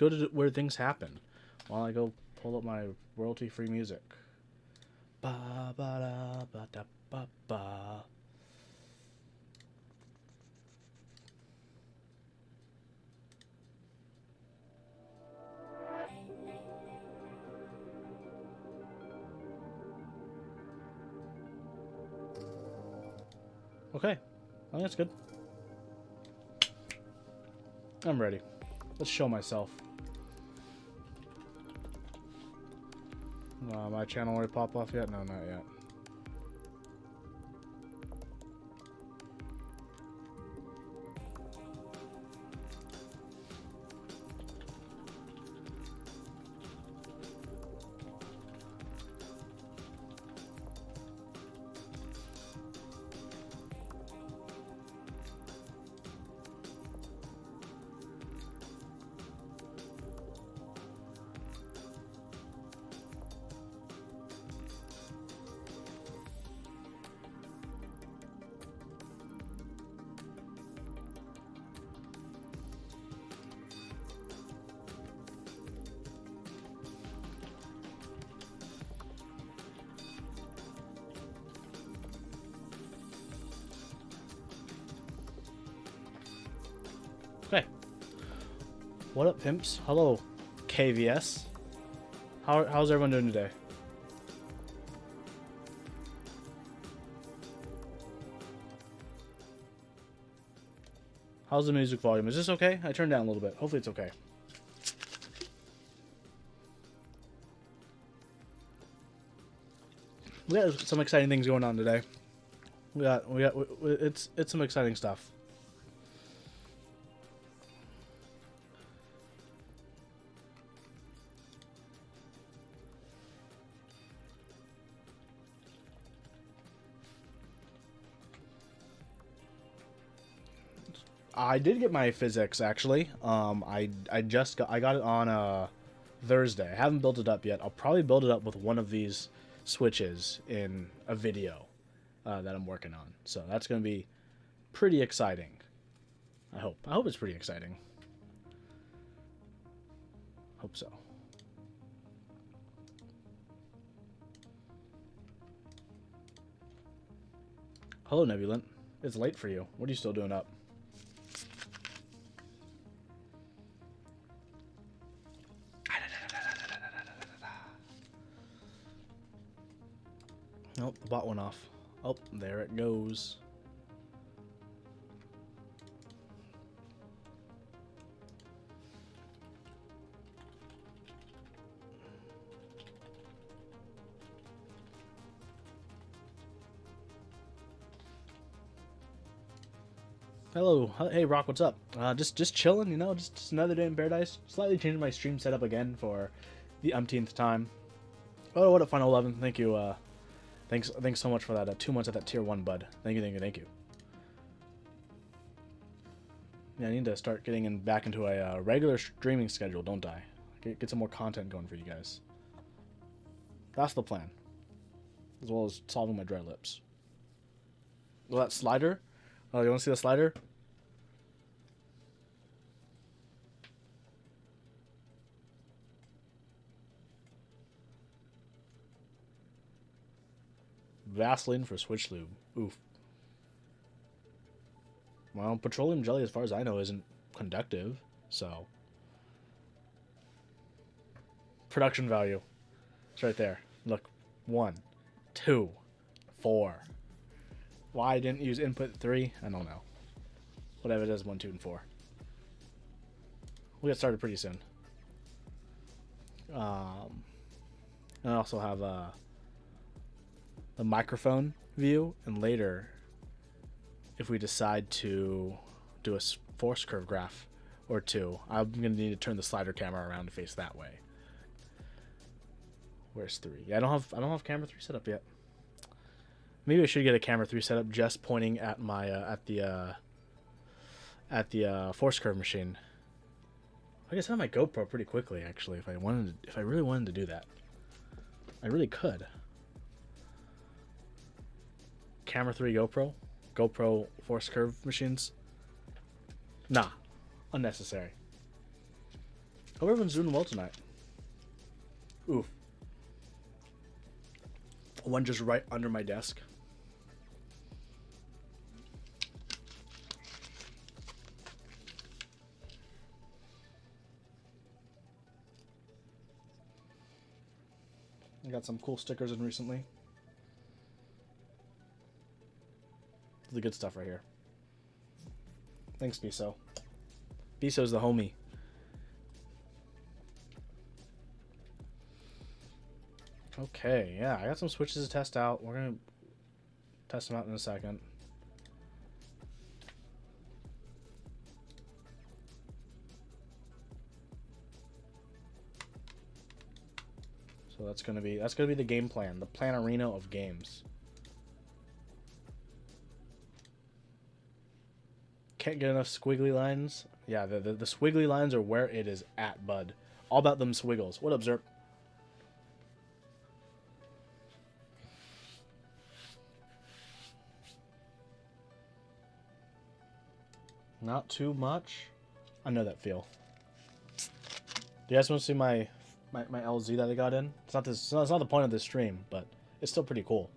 go to where things happen while I go pull up my royalty-free music. Ba ba da ba da ba ba. Okay, I think that's good. I'm ready. Let's show myself. My channel already popped off yet? No, not yet. Okay. What up, pimps? Hello, KVS. How's everyone doing today? How's the music volume? Is this okay? I turned down a little bit. Hopefully it's okay. We got some exciting things going on today. It's some exciting stuff. I did get my physics actually. I got it on Thursday. I haven't built it up yet. I'll probably build it up with one of these switches in a video that I'm working on. So that's going to be pretty exciting. I hope it's pretty exciting. Hope so. Hello, Nebulant. It's late for you. What are you still doing up? Nope, the bot went off. Oh, there it goes. Hello, hey Rock, what's up? Just chilling, you know, just another day in paradise. Slightly changing my stream setup again for the umpteenth time. Oh, what up, Final 11? Thank you. Thanks so much for that. 2 months at that tier 1, bud. Thank you. Yeah, I need to start getting back into a regular streaming schedule, don't I? Get some more content going for you guys. That's the plan. As well as solving my dry lips. Well, that slider? Oh, you want to see the slider? Vaseline for Switch Lube. Oof. Well, petroleum jelly, as far as I know, isn't conductive, so. Production value. It's right there. Look. 1, 2, 4. Why I didn't use input 3? I don't know. Whatever it is, 1, 2, and 4. We'll get started pretty soon. I also have the microphone view, and later, if we decide to do a force curve graph or two, I'm gonna need to turn the slider camera around to face that way. Where's 3? Yeah, I don't have camera 3 set up yet. Maybe I should get a camera 3 set up just pointing at my at the force curve machine. I guess I have my GoPro pretty quickly actually if I really wanted to do that. I really could. Camera 3 GoPro force curve machines. Nah, unnecessary. Hope everyone's doing well tonight. Ooh. One just right under my desk. I got some cool stickers in recently. The good stuff right here. Thanks, Biso. Biso's the homie. Okay, yeah, I got some switches to test out. We're gonna test them out in a second. So that's gonna be the game plan, the Planarino of games. Can't get enough squiggly lines. Yeah, the squiggly lines are where it is at, bud. All about them swiggles. What up, Zerp? Not too much. I know that feel. Do you guys want to see my LZ that I got in? It's not the point of this stream, but it's still pretty cool.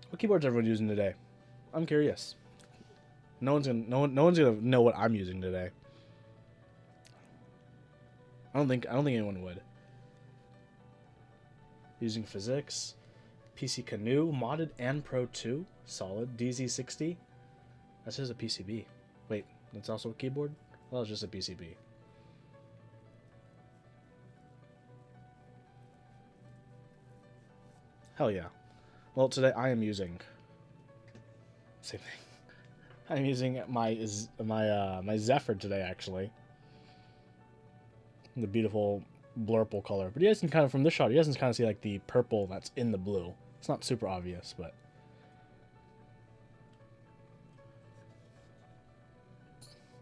What keyboard's everyone using today? I'm curious. No one's gonna know what I'm using today. I don't think anyone would. Using physics, PC Canoe, modded and Pro 2, solid, DZ60. That's just a PCB. Wait, that's also a keyboard? Well, it's just a PCB. Hell yeah. Well, today I am using same thing. I'm using my Zephyr today, actually. The beautiful blurple color. But you guys can kind of, from this shot, you guys can kind of see like the purple that's in the blue. It's not super obvious, but...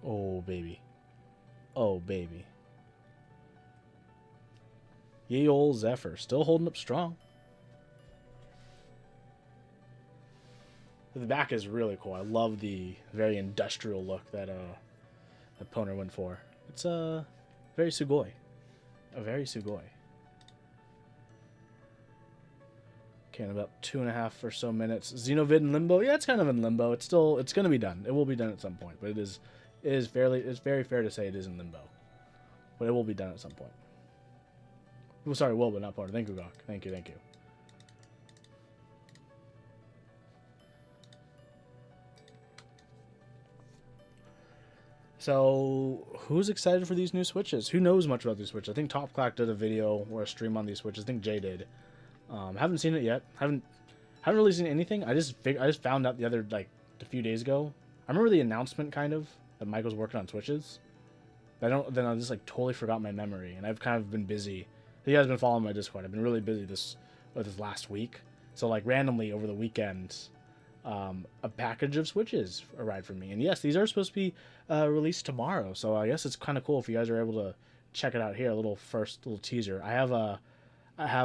Oh, baby. Oh, baby. Ye old Zephyr. Still holding up strong. The back is really cool. I love the very industrial look that Poner went for. It's very Sugoi. A very Sugoi. Okay, in about 2.5 or so minutes. Xenovid in limbo. Yeah, it's kind of in limbo. It's gonna be done. It will be done at some point, but it's very fair to say it is in limbo. But it will be done at some point. Oh, sorry, will, but not Poner. Thank you, Gok. Thank you. So, who's excited for these new Switches? Who knows much about these Switches? I think Top Clack did a video or a stream on these Switches. I think Jay did. Haven't seen it yet. Haven't really seen anything. I just found out a few days ago. I remember the announcement kind of that Mike was working on Switches. Then I just totally forgot my memory, and I've kind of been busy. You guys have been following my Discord. I've been really busy this last week. So randomly over the weekend, a package of Switches arrived for me, and yes, these are supposed to be released tomorrow. So I guess it's kind of cool if you guys are able to check it out here. A little teaser. I have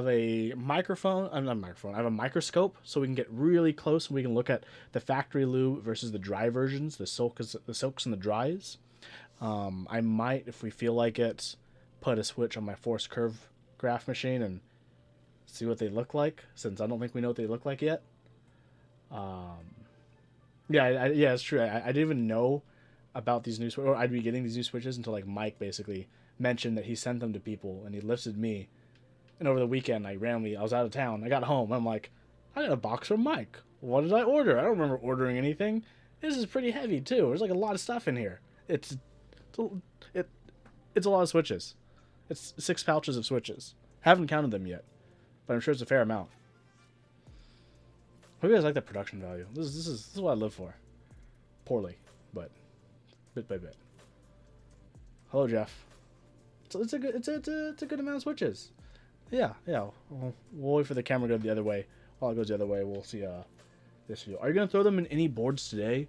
a microphone. I'm not a microphone. I have a microscope, so we can get really close and we can look at the factory lube versus the dry versions, the silks and the dries. I might, if we feel like it, put a switch on my force curve graph machine and see what they look like, since I don't think we know what they look like yet. Yeah, it's true. I didn't even know about these new switches, or I'd be getting these new switches until Mike basically mentioned that he sent them to people, and he listed me. And over the weekend, I was out of town. I got home. I'm like, I got a box from Mike. What did I order? I don't remember ordering anything. This is pretty heavy too. There's a lot of stuff in here. It's a lot of switches. It's 6 pouches of switches. Haven't counted them yet, but I'm sure it's a fair amount. Hope you guys like that production value. This is what I live for. Poorly, but bit by bit. Hello, Jeff. It's a good amount of switches. Yeah. We'll wait for the camera to go the other way. While it goes the other way, we'll see this video. Are you gonna throw them in any boards today?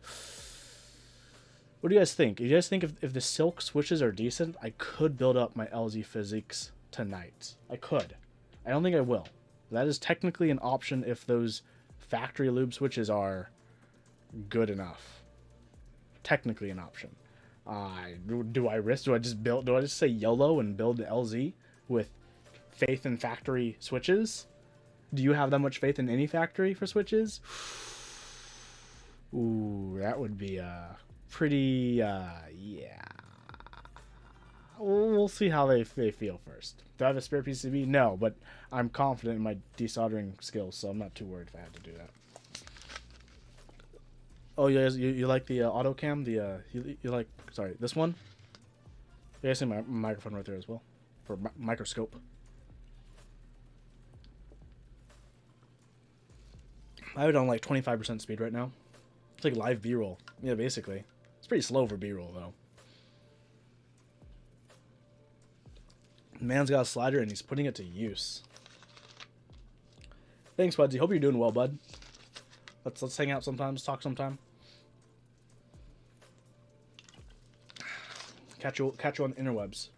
What do you guys think? Do you guys think if the silk switches are decent, I could build up my LZ Physics tonight? I could. I don't think I will. That is technically an option if those factory lube switches are good enough. Technically an option. Do I risk? Do I just build? Do I just say YOLO and build the LZ with faith in factory switches? Do you have that much faith in any factory for switches? Ooh, that would be pretty. Yeah. We'll see how they feel first. Do I have a spare PCB? No, but I'm confident in my desoldering skills, so I'm not too worried if I had to do that. Oh, you like the auto cam? The you like, sorry, this one? Yeah, I see my microphone right there as well for microscope. I have it on like 25% speed right now. It's like live B-roll. Yeah, basically. It's pretty slow for B-roll though. Man's got a slider and he's putting it to use. Thanks, Budsy. Hope you're doing well, bud. Let's hang out sometimes, talk sometime. Catch you on the interwebs.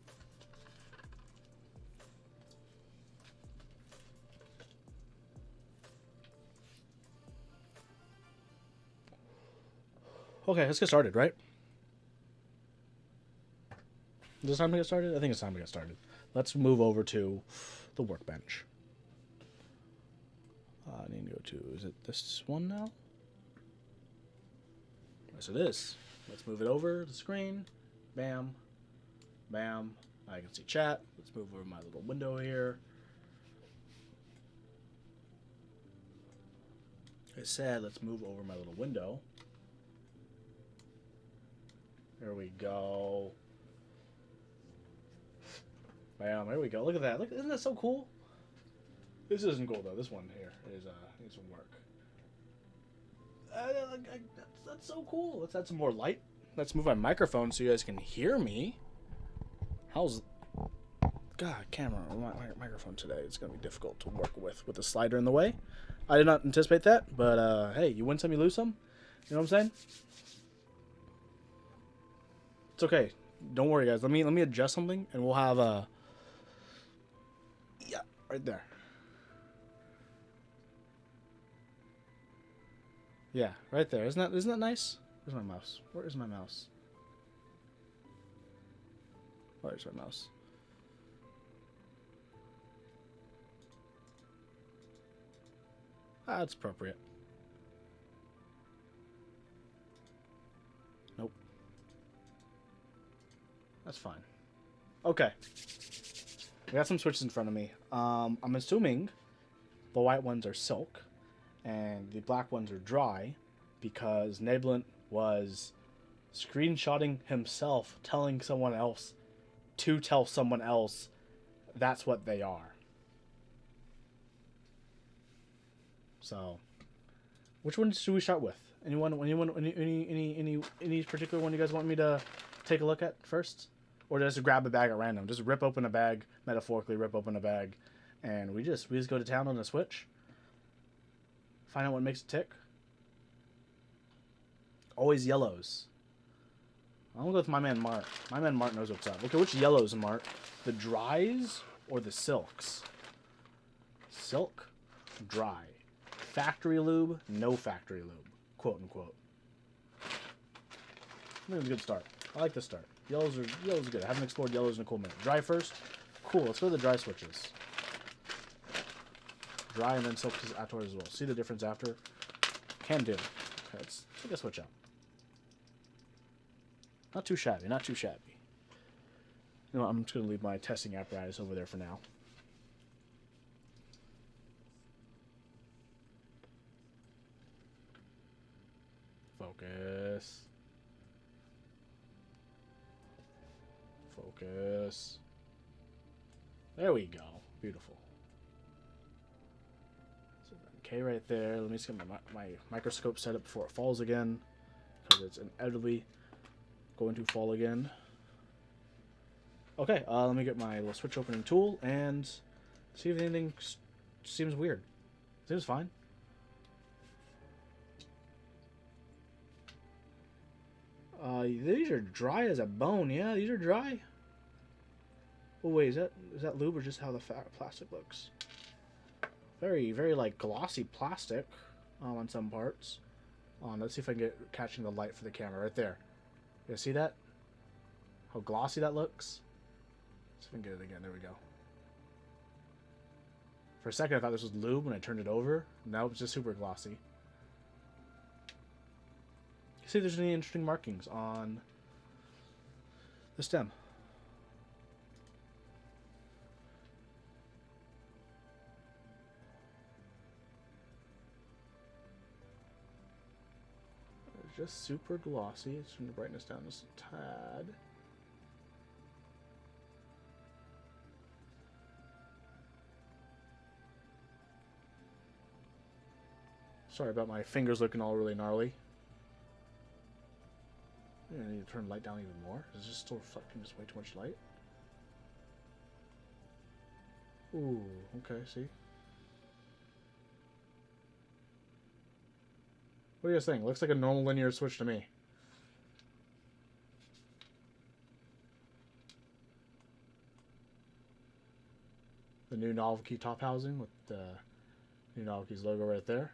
Okay, let's get started, right? Is it time to get started? I think it's time to get started. Let's move over to the workbench. I need to go to, is it this one now? Yes, it is. Let's move it over the screen. Bam. Bam. I can see chat. Let's move over my little window here. I said, let's move over my little window. There we go. Bam, there we go. Look at that. Look, isn't that so cool? This isn't cool though. This one here is needs some work. That's so cool. Let's add some more light. Let's move my microphone so you guys can hear me. How's God camera my microphone today? It's gonna be difficult to work with the slider in the way. I did not anticipate that, but hey, you win some, you lose some. You know what I'm saying? It's okay. Don't worry, guys. Let me adjust something, and we'll have a. Yeah, right there. Yeah, right there. Isn't that nice? Where's my mouse? Where is my mouse? Where's my mouse? That's appropriate. Nope. That's fine. Okay. We got some switches in front of me. I'm assuming the white ones are silk and the black ones are dry because Nablent was screenshotting himself telling someone else to tell someone else that's what they are. So, which one should we start with? Any particular one you guys want me to take a look at first? Or just grab a bag at random? Just rip open a bag, metaphorically rip open a bag, and we just go to town on the Switch. Find out what makes it tick. Always yellows. I'm gonna go with my man Mart. My man Mart knows what's up. Okay, which yellows, Mart? The dries or the silks? Silk, dry. Factory lube, no factory lube. Quote unquote. I think it's a good start. I like the start. Yellows are good. I haven't explored yellows in a cool minute. Dry first. Cool. Let's go to the dry switches. Dry and then silk afterwards as well. See the difference after? Can do. Okay, let's take a switch out. Not too shabby. Not too shabby. You know what, I'm just going to leave my testing apparatus over there for now. Focus. Focus. There we go. Beautiful. So K right there. Let me just get my microscope set up before it falls again, because it's inevitably going to fall again. Okay, let me get my little switch opening tool and see if anything seems weird. Seems fine. These are dry as a bone. Yeah, these are dry. Oh wait, is that lube or just how the plastic looks? Very, very like glossy plastic on some parts. Let's see if I can get catching the light for the camera right there. You see that? How glossy that looks? Let's see if I can get it again. There we go. For a second, I thought this was lube when I turned it over. Now it's just super glossy. See if there's any interesting markings on the stem. It's just super glossy. Let's turn the brightness down just a tad. Sorry about my fingers looking all really gnarly. I need to turn the light down even more. Is this still reflecting just way too much light? Ooh, okay, see? What do you guys think? Looks like a normal linear switch to me. The new Novelkey top housing with the new Novelkeys logo right there.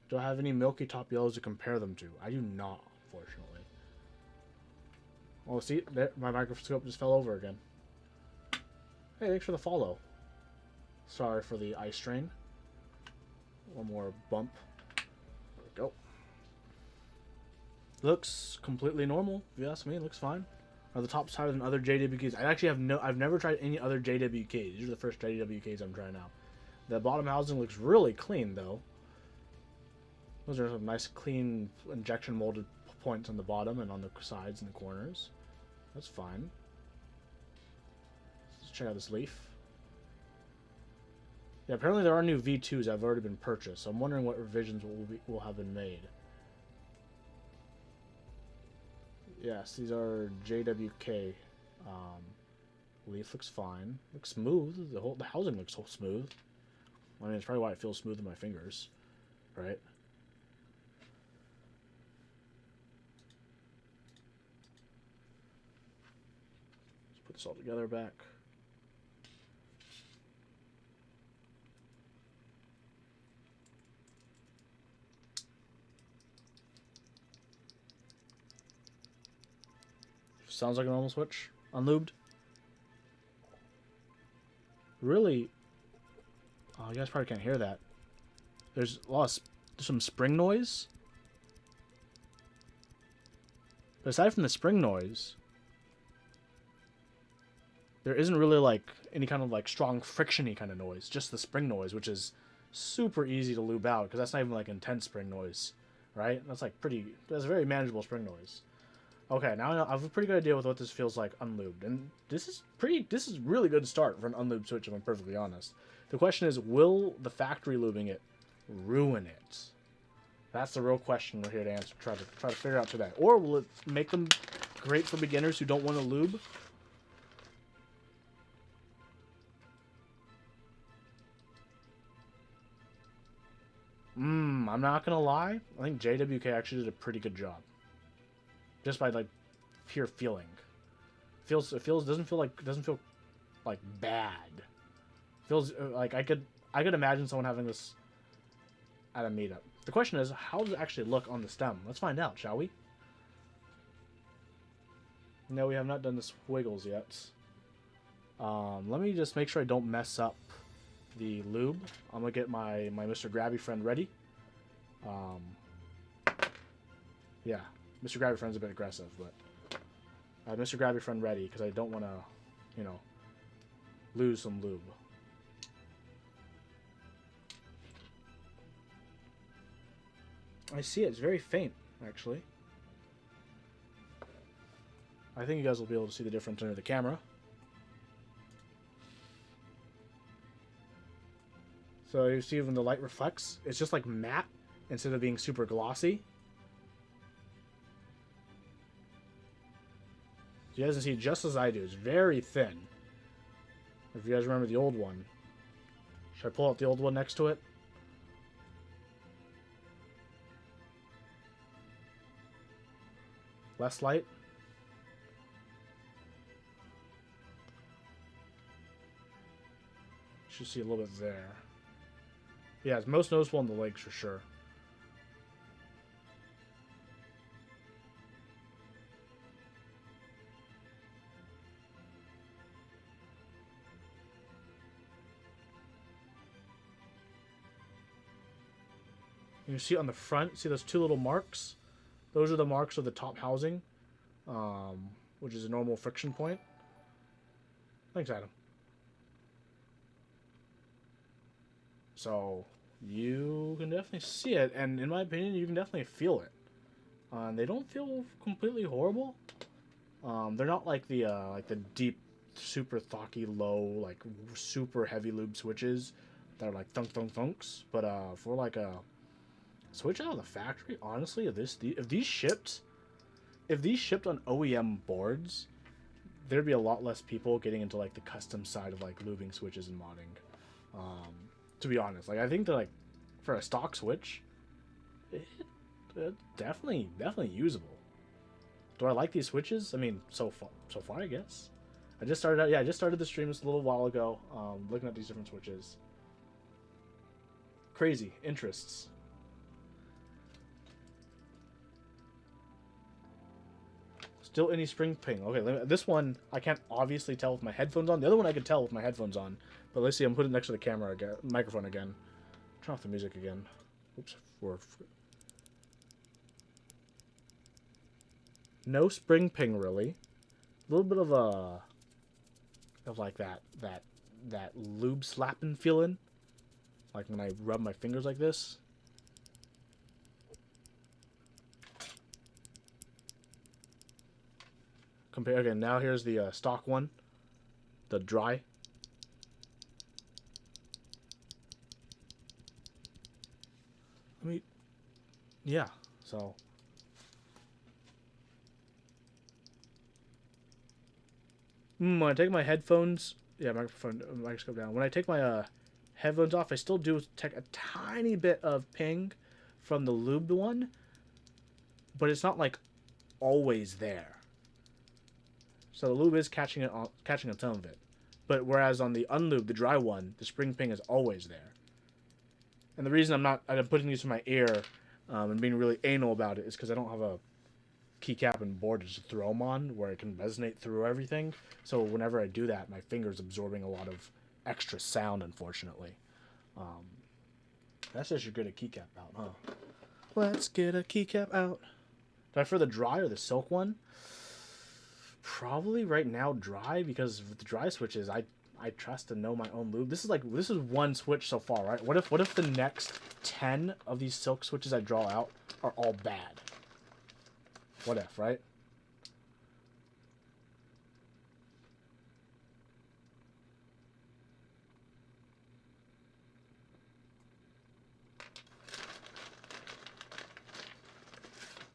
Do I have any milky top yellows to compare them to? I do not, unfortunately. Oh, see? There, my microscope just fell over again. Hey, thanks for the follow. Sorry for the eye strain. One more bump. There we go. Looks completely normal, if you ask me. It looks fine. Are the tops higher than other JWKs? I've never tried any other JWKs. These are the first JWKs I'm trying out. The bottom housing looks really clean, though. Those are some nice, clean, injection molded points on the bottom and on the sides and the corners. That's fine. Let's check out this leaf. Yeah, apparently there are new V2s that have already been purchased, so I'm wondering what revisions will have been made. Yes, these are JWK. Leaf looks fine. Looks smooth. The housing looks so smooth. I mean, it's probably why it feels smooth in my fingers, right? This all together back. Sounds like a normal switch. Unlubed. Really? Oh, you guys probably can't hear that. There's a lot of some spring noise. But aside from the spring noise, there isn't really like any kind of like strong friction-y kind of noise. Just the spring noise, which is super easy to lube out because that's not even like intense spring noise, right? That's like that's a very manageable spring noise. Okay, now I have a pretty good idea with what this feels like unlubed, and this is really good to start for an unlubed switch if I'm perfectly honest. The question is, will the factory lubing it ruin it? That's the real question we're here to answer. Try to figure out today, or will it make them great for beginners who don't want to lube? I'm not gonna lie. I think JWK actually did a pretty good job. Just by like pure feeling. Doesn't feel like bad. Feels like I could imagine someone having this at a meetup. The question is, how does it actually look on the stem? Let's find out, shall we? No, we have not done the squiggles yet. Let me just make sure I don't mess up the lube. I'm gonna get my Mr. Grabby friend ready. Yeah, Mr. Grabby friend's a bit aggressive, but I have Mr. Grabby friend ready because I don't want to, lose some lube. I see it. It's very faint, actually. I think you guys will be able to see the difference under the camera. So you see when the light reflects, it's just like matte instead of being super glossy. You guys can see just as I do. It's very thin. If you guys remember the old one. Should I pull out the old one next to it? Less light? should see a little bit there. Yeah, it's most noticeable on the legs for sure. You see on the front, see those two little marks? Those are the marks of the top housing, which is a normal friction point. Thanks, Adam. So you can definitely see it, and in my opinion, you can definitely feel it. They don't feel completely horrible. They're not like the deep, super thocky, low, like super heavy lube switches that are like thunk thunk thunks. But for like a switch out of the factory, honestly, if these shipped on OEM boards, there'd be a lot less people getting into like the custom side of like lubing switches and modding. To be honest, like I think that like for a stock switch, it's definitely usable. Do I like these switches? I mean, so far, I guess. I just started out. Yeah, I just started the stream just a little while ago, looking at these different switches. Crazy interests. Still any spring ping. Okay, this one I can't obviously tell with my headphones on. The other one I could tell with my headphones on. But let's see, I'm putting it next to the camera again, microphone again. Turn off the music again. Oops. No spring ping really. A little bit of like that lube slapping feeling. Like when I rub my fingers like this. Compare again. Now here's the stock one, the dry. I mean, yeah. So when I take my headphones, yeah, microscope down. When I take my headphones off, I still do take a tiny bit of ping from the lubed one, but it's not like always there. So the lube is catching a ton of it. But whereas on the unlubed, the dry one, the spring ping is always there. And the reason I'm putting these in my ear and being really anal about it is because I don't have a keycap and board to just throw them on where it can resonate through everything. So whenever I do that, my finger's absorbing a lot of extra sound, unfortunately. That's just you're good at keycap out, huh? Let's get a keycap out. Do I prefer the dry or the silk one? Probably right now dry, because with the dry switches, I trust and know my own lube. This is one switch so far, right? What if the next 10 of these silk switches I draw out are all bad? What if, right?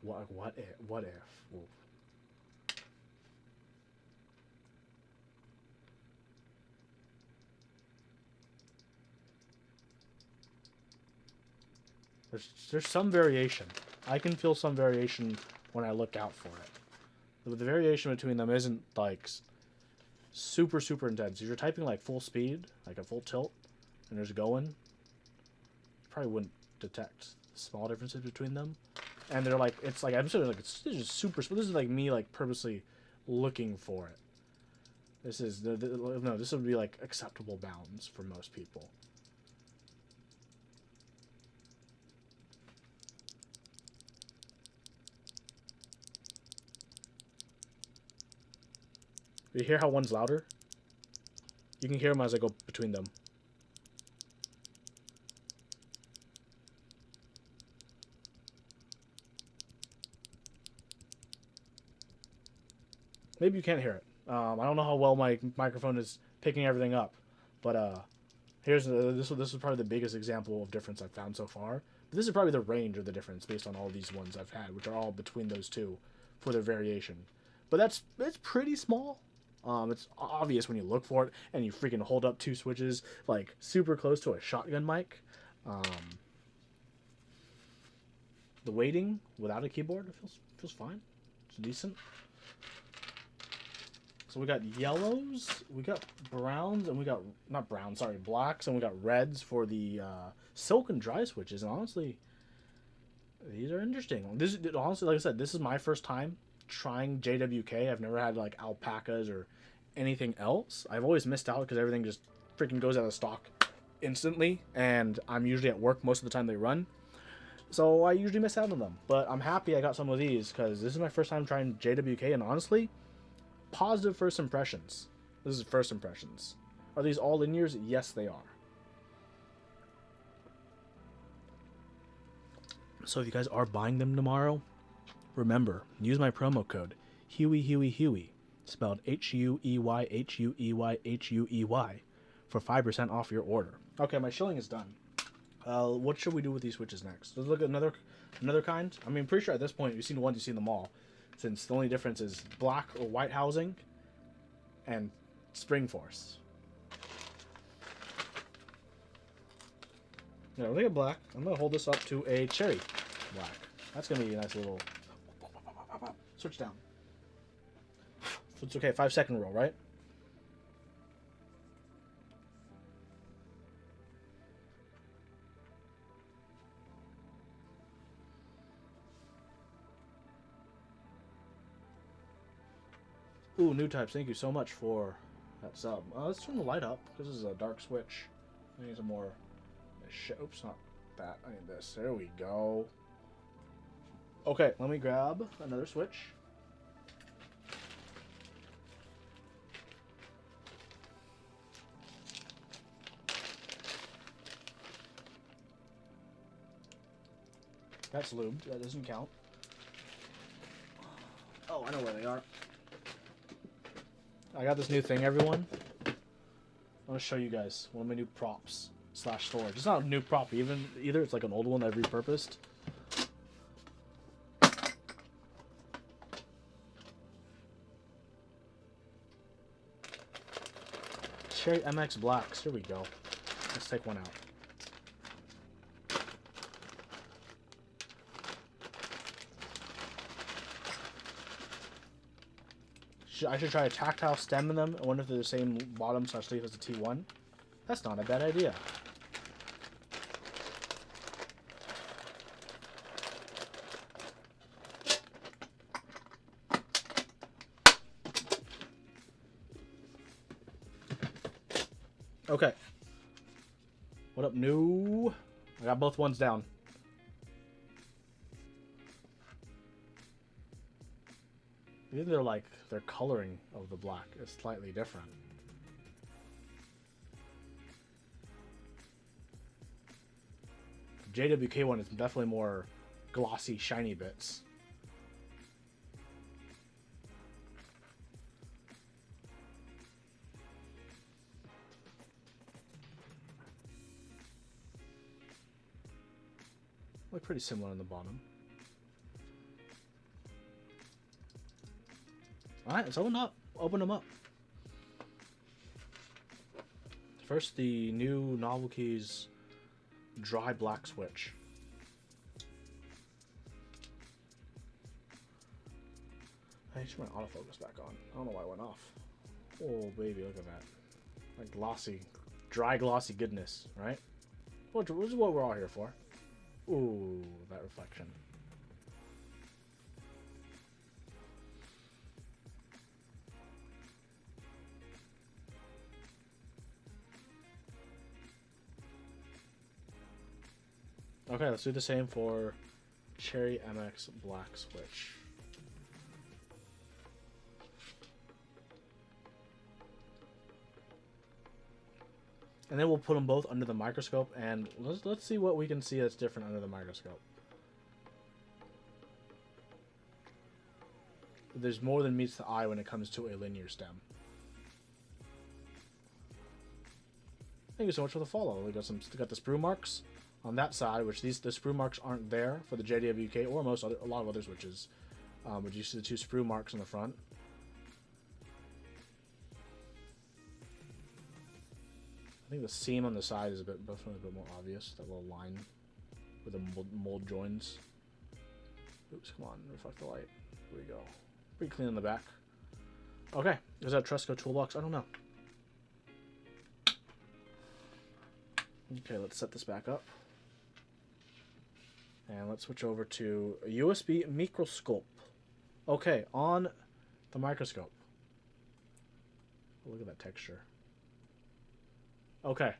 What if? Ooh. There's some variation. I can feel some variation when I look out for it. The variation between them isn't like super intense. If you're typing like full speed, like a full tilt, and there's going, you probably wouldn't detect small differences between them. And they're like, it's like, I'm sure like it's just super. This is like me like purposely looking for it. This is no. This would be like acceptable bounds for most people. You hear how one's louder? You can hear them as I go between them. Maybe you can't hear it. I don't know how well my microphone is picking everything up, but this is probably the biggest example of difference I've found so far. But this is probably the range of the difference based on all these ones I've had, which are all between those two for their variation. But that's pretty small. It's obvious when you look for it and you freaking hold up two switches like super close to a shotgun mic. The weighting without a keyboard feels fine. It's decent. So we got yellows, we got browns, and we got, not browns, sorry, blacks, and we got reds for the silk and dry switches. And honestly, these are interesting. This honestly, like I said, this is my first time trying JWK. I've never had like alpacas or anything else. I've always missed out because everything just freaking goes out of stock instantly, and I'm usually at work most of the time they run. So I usually miss out on them. But I'm happy I got some of these because this is my first time trying JWK, and honestly, positive first impressions. This is first impressions. Are these all linears? Yes, they are. So if you guys are buying them tomorrow, remember, use my promo code HUEY, spelled HUEY for 5% off your order. Okay, my shilling is done. What should we do with these switches next? Let's look at another kind. I mean, pretty sure at this point you've seen the ones, you've seen them all, since the only difference is black or white housing and spring force. Yeah, we'll take a black. I'm gonna hold this up to a cherry black. That's gonna be a nice little switch down. It's okay. 5-second roll, right? Ooh, new types. Thank you so much for that sub. Let's turn the light up. This is a dark switch. I need some more. Oops, not that. I need this. There we go. Okay, let me grab another switch. That's lubed. That doesn't count. Oh, I know where they are. I got this new thing, everyone. I want to show you guys one of my new props / storage. It's not a new prop either. It's like an old one that I've repurposed. Cherry MX Blacks. Here we go. Let's take one out. I should try a tactile stem in them. I wonder if they're the same bottom / sleeve as the T1. That's not a bad idea. Okay. What up, new? I got both ones down. I think they're like, their coloring of the black is slightly different. The JWK one is definitely more glossy, shiny bits. Look pretty similar on the bottom. Alright, let's open them up. First, the new Novelkeys dry black switch. I just want my autofocus back on. I don't know why it went off. Oh baby, look at that. Like glossy, dry glossy goodness, right? Which is what we're all here for. Ooh, that reflection. Okay, let's do the same for Cherry MX Black Switch. And then we'll put them both under the microscope, and let's see what we can see that's different under the microscope. There's more than meets the eye when it comes to a linear stem. Thank you so much for the follow. We got the sprue marks on that side, which the sprue marks aren't there for the JWK or a lot of other switches. But you see the two sprue marks on the front. I think the seam on the side is definitely a bit more obvious. That little line with the mold joins. Oops, come on, reflect the light. Here we go. Pretty clean on the back. Okay, is that Tresco toolbox? I don't know. Okay, let's set this back up. And let's switch over to a USB microscope. Okay, on the microscope. Look at that texture. Okay,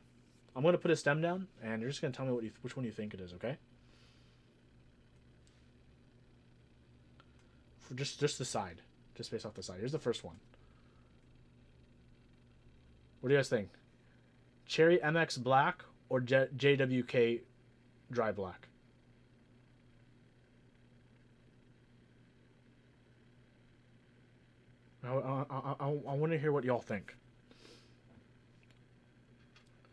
I'm going to put a stem down, and you're just going to tell me which one you think it is, okay? For just the side. Just based off the side. Here's the first one. What do you guys think? Cherry MX Black or JWK Dry Black? I want to hear what y'all think.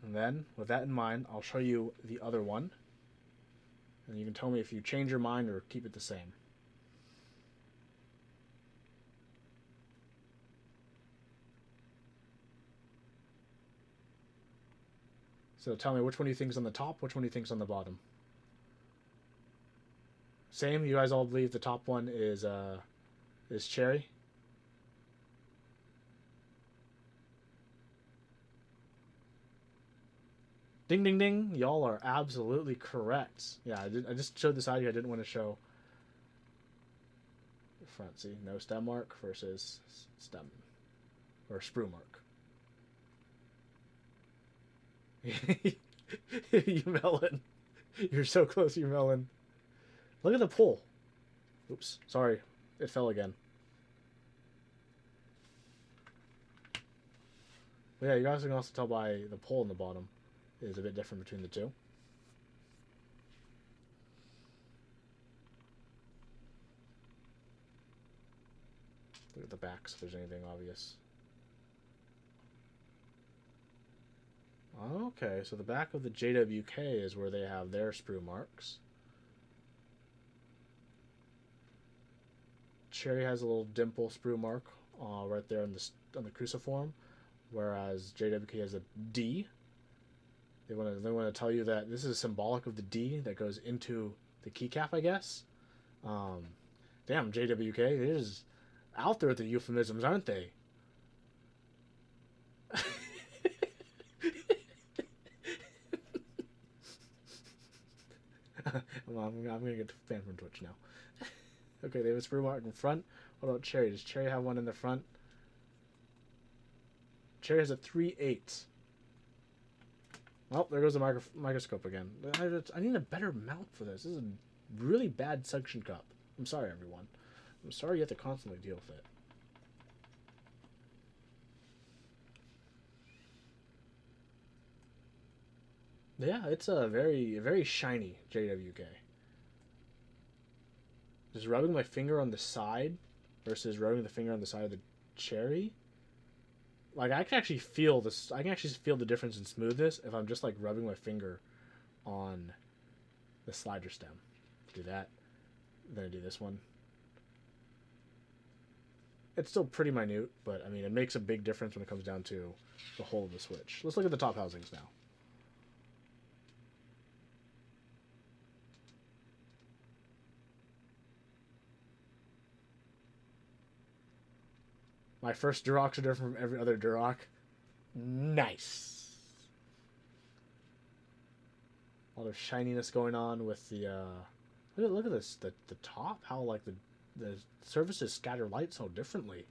And then, with that in mind, I'll show you the other one. And you can tell me if you change your mind or keep it the same. So tell me which one do you think is on the top, which one do you think is on the bottom? Same, you guys all believe the top one is cherry? Ding, ding, ding. Y'all are absolutely correct. Yeah, I just showed this out here. I didn't want to show the front. See, no stem mark versus stem or sprue mark. You melon. You're so close, you melon. Look at the pull. Oops, sorry. It fell again. But yeah, you guys can also tell by the pull in the bottom is a bit different between the two. Look at the backs if there's anything obvious. Okay, so the back of the JWK is where they have their sprue marks. Cherry has a little dimple sprue mark right there on the cruciform, whereas JWK has a D. They want to tell you that this is symbolic of the D that goes into the keycap, I guess. Damn, JWK, they're just out there with the euphemisms, aren't they? I'm gonna get fan from Twitch now. Okay, they have a sprue mark in front. What about Cherry? Does Cherry have one in the front? Cherry has a 3/8. Well, there goes the microscope again. I need a better mount for this. This is a really bad suction cup. I'm sorry, everyone. I'm sorry you have to constantly deal with it. Yeah, it's a very shiny JWK. Just rubbing my finger on the side versus rubbing the finger on the side of the Cherry. Like I can actually feel this. I can actually feel the difference in smoothness if I'm just like rubbing my finger on the slider stem. Do that. Then I do this one. It's still pretty minute, but I mean it makes a big difference when it comes down to the whole of the switch. Let's look at the top housings now. My first Durocs are different from every other Duroc. Nice. A lot of shininess going on with the look at this the top, how like the surfaces scatter light so differently.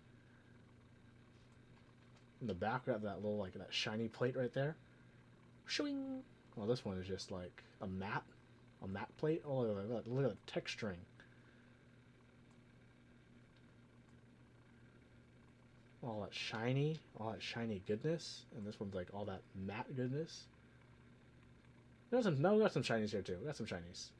In the back we have that little like that shiny plate right there. Shwing. Well, this one is just like a matte plate. Oh, look at the texturing. All that shiny goodness, and this one's like all that matte goodness. We got some shinies here too. We got some shinies.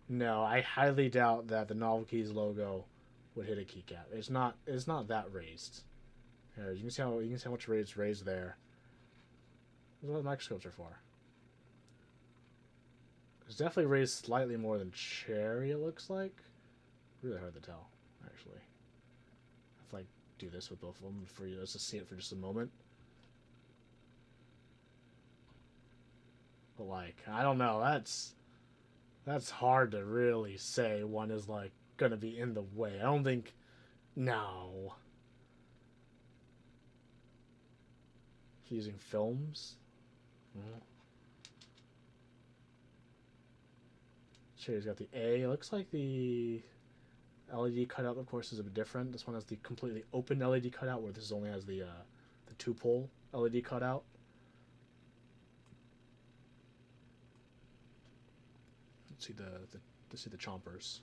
No, I highly doubt that the Novelkeys logo would hit a keycap. It's not that raised. Here, you can see how much it's raised there. This is what the microscopes are for. It's definitely raised slightly more than Cherry, it looks like. Really hard to tell, actually. I have to like do this with both of them for you guys to see it for just a moment. But like, I don't know. That's hard to really say. One is like gonna be in the way. I don't think. No. Using films. Mm. Cherry's got the A. It looks like the LED cutout, of course, is a bit different. This one has the completely open LED cutout, where this only has the 2-pole LED cutout. Let's see the chompers.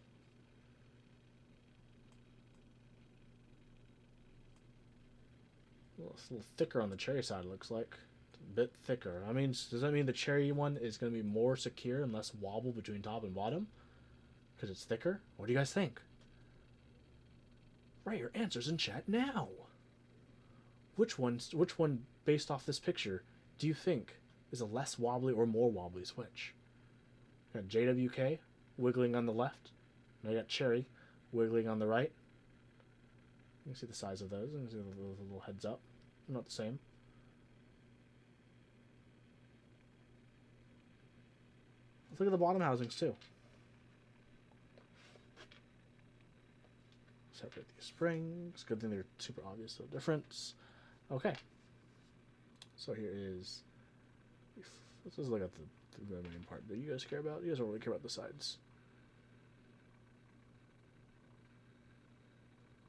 It's a little thicker on the cherry side, it looks like. It's a bit thicker. I mean, does that mean the cherry one is going to be more secure and less wobble between top and bottom? Because it's thicker? What do you guys think? Write your answers in chat now. Which one, based off this picture, do you think is a less wobbly or more wobbly switch? Got JWK wiggling on the left. And I got cherry wiggling on the right. You can see the size of those. You can see the little heads up. They're not the same. Let's look at the bottom housings too. Separate these springs. Good thing they're super obvious, no difference. Okay. So here is. Let's just look at the main part that you guys care about. You guys don't really care about the sides.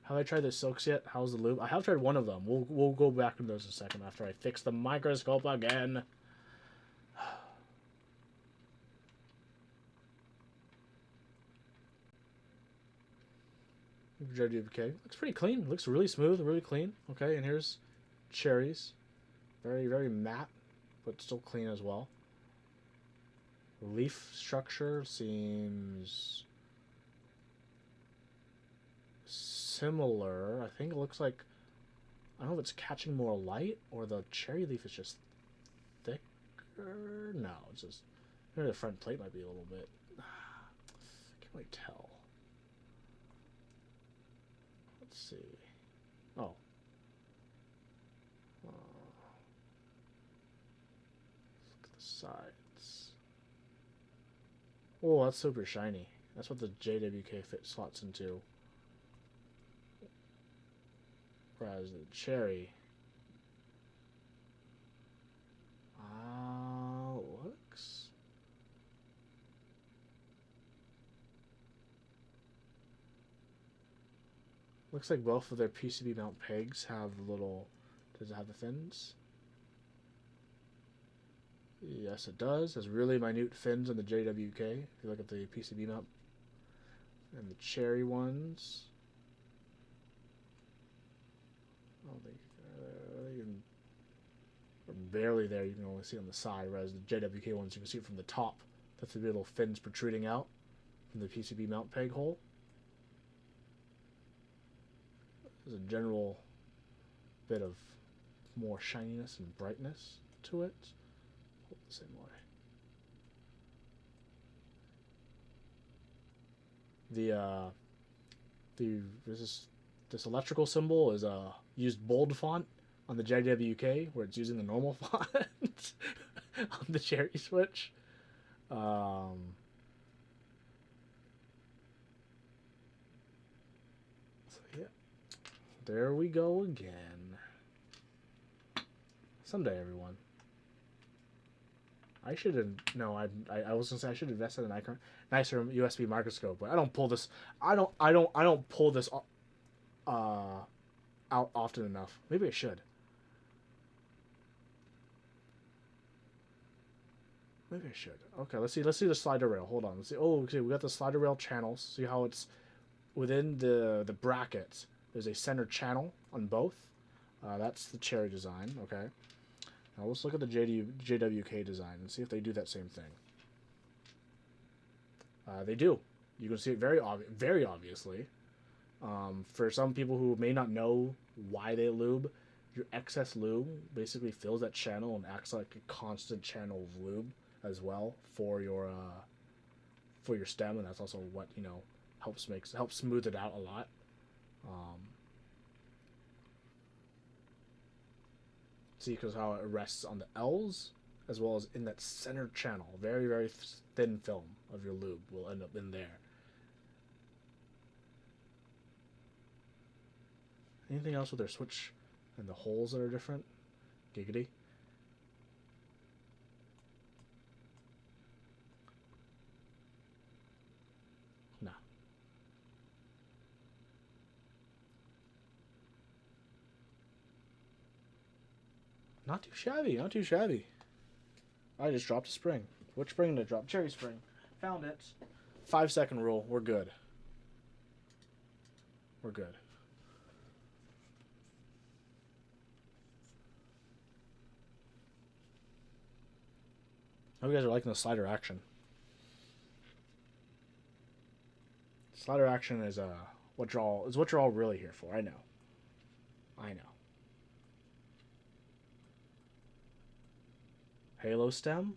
Have I tried the silks yet? How's the lube? I have tried one of them. We'll go back to those in a second after I fix the microscope again. JWK. Looks pretty clean. Looks really smooth, really clean. Okay, and here's cherries. Very, very matte, but still clean as well. Leaf structure seems similar. I think it looks like, I don't know if it's catching more light or the cherry leaf is just thicker. No, it's just, maybe the front plate might be a little bit. I can't really tell. Let's see. Oh. Look at the sides. Oh, that's super shiny. That's what the JWK fit slots into. Whereas the cherry looks like both of their PCB mount pegs have the little. Does it have the fins? Yes, it does. It has really minute fins on the JWK. If you look at the PCB mount and the cherry ones. Oh, they can, are barely there. You can only see on the side, whereas the JWK ones you can see it from the top. That's the little fins protruding out from the PCB mount peg hole. There's a general bit of more shininess and brightness to it. Hold the same way. This electrical symbol is used bold font on the JWK, where it's using the normal font on the cherry switch. So yeah, there we go again. Someday, everyone. I should have. No, I was gonna say I should invest in a nicer USB microscope, but I don't pull this. I don't pull this out often enough. Maybe I should. Maybe I should. Okay, let's see the slider rail. Hold on. Let's see. Oh, okay, we got the slider rail channels. See how it's within the brackets. There's a center channel on both. That's the cherry design. Okay. Now let's look at the JWK design and see if they do that same thing. They do. You can see it very obviously. For some people who may not know why they lube, your excess lube basically fills that channel and acts like a constant channel of lube as well for your stem, and that's also what helps smooth it out a lot. See, because how it rests on the L's as well as in that center channel. Very, very thin film of your lube will end up in there. Anything else with their switch and the holes that are different? Giggity. No. Not too shabby, not too shabby. I just dropped a spring. Which spring did I drop? Cherry spring. Found it. 5-second rule. We're good. We're good. I hope you guys are liking the slider action. Slider action is what you're all really here for. I know. Halo stem.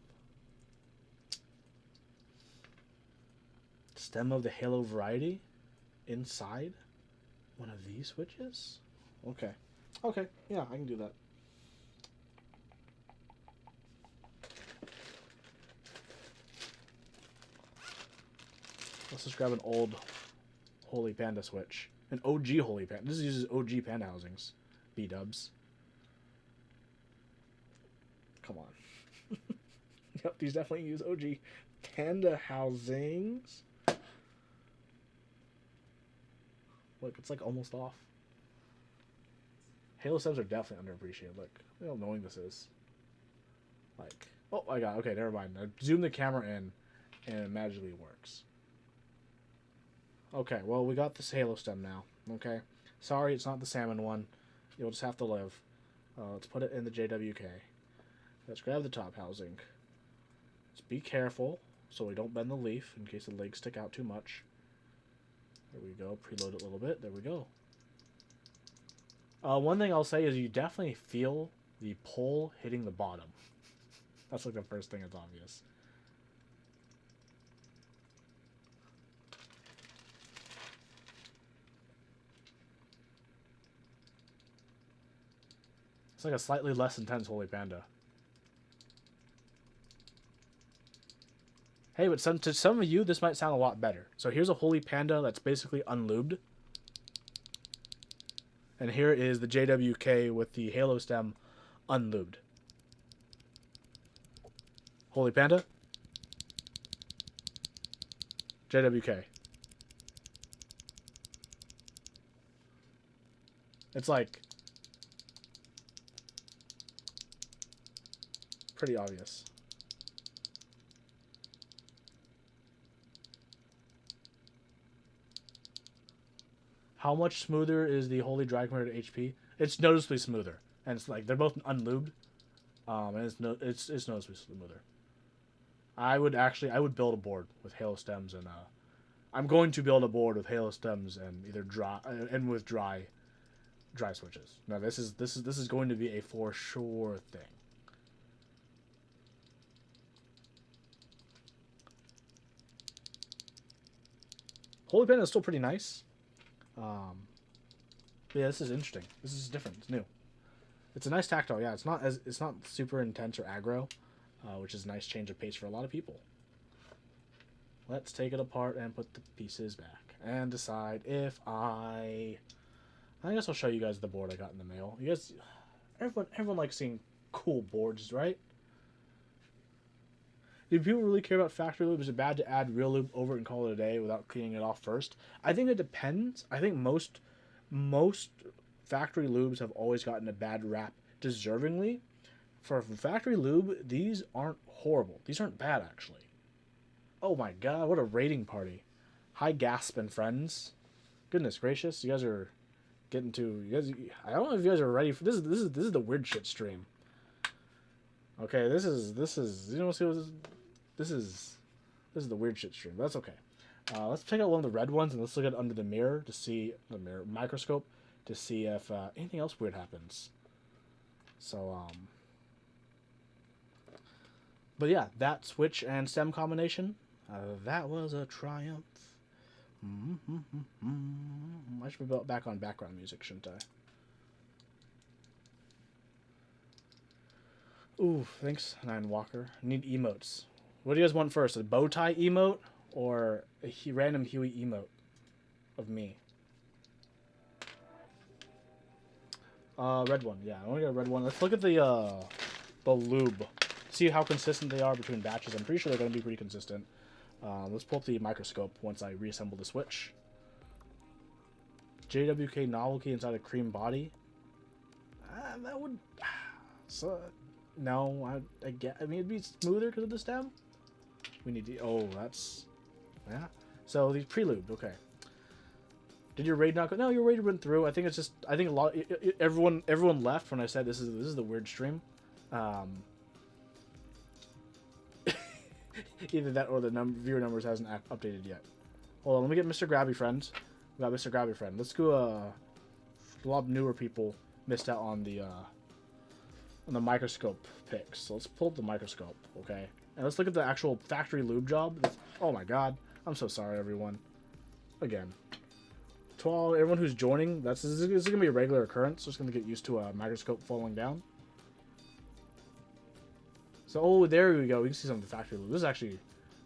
Stem of the Halo variety inside one of these switches. Okay. Okay. Yeah, I can do that. Let's just grab an old Holy Panda switch. An OG Holy Panda. This uses OG Panda housings. B-dubs. Come on. Yep, these definitely use OG Panda housings. Look, it's like almost off. Halo stems are definitely underappreciated. Look how annoying this is. Like, oh, I got, okay, never mind. I zoom the camera in, and it magically works. Okay, well, we got this Halo stem now, okay? Sorry, it's not the salmon one. You'll just have to live. Let's put it in the JWK. Let's grab the top housing. Just be careful so we don't bend the leaf in case the legs stick out too much. There we go. Preload it a little bit. There we go. One thing I'll say is you definitely feel the pole hitting the bottom. That's like the first thing that's obvious. It's like a slightly less intense Holy Panda. Hey, but to some of you, this might sound a lot better. So here's a Holy Panda that's basically unlubed. And here is the JWK with the Halo stem unlubed. Holy Panda. JWK. It's like pretty obvious. How much smoother is the Holy Dry compared to HP? It's noticeably smoother, and it's like they're both unlubed, and it's noticeably smoother. I would build a board with Halo stems and I'm going to build a board with Halo stems and either dry and with dry switches. Now this is going to be a for sure thing. Holy Panda is still pretty nice. Yeah, this is interesting. This is different. It's new. It's a nice tactile. Yeah, it's not super intense or aggro, which is a nice change of pace for a lot of people. Let's take it apart and put the pieces back and decide if I guess I'll show you guys the board I got in the mail. You guys, everyone likes seeing cool boards, right? Do people really care about factory lube? Is it bad to add real lube over it and call it a day without cleaning it off first? I think it depends. I think most factory lubes have always gotten a bad rap deservingly. For factory lube, these aren't horrible. These aren't bad, actually. Oh my god, what a rating party. Hi, Gasp and friends. Goodness gracious, you guys are getting to... I don't know if you guys are ready for... This is the weird shit stream. Okay, this is you know, this is the weird shit stream. That's okay. Let's check out one of the red ones and let's look at it under the mirror to see the microscope to see if anything else weird happens. So but yeah, that switch and stem combination, that was a triumph. I should be back on background music, shouldn't I? Ooh, thanks, Nine Walker. I need emotes. What do you guys want first? A bow tie emote or a random Huey emote of me? Red one. Yeah, I want to get a red one. Let's look at the lube. See how consistent they are between batches. I'm pretty sure they're going to be pretty consistent. Let's pull up the microscope once I reassemble the switch. JWK novelty inside a cream body. That would... So, no, I get... I mean, it'd be smoother because of the stem. We need to... Oh, that's... Yeah. So, these pre-lubed. Okay. Did your raid not go? No, your raid went through. I think it's just... I think a lot... Everyone left when I said this is the weird stream. Either that or the viewer numbers hasn't updated yet. Hold on, let me get Mr. Grabby Friend. We got Mr. Grabby Friend. Let's go. A lot of newer people missed out on the microscope picks. So let's pull up the microscope, okay? And let's look at the actual factory lube job. Oh my god, I'm so sorry, everyone. Again, to all everyone who's joining, this is gonna be a regular occurrence. Just gonna get used to a microscope falling down. So, oh, there we go. We can see some of the factory lube. This is actually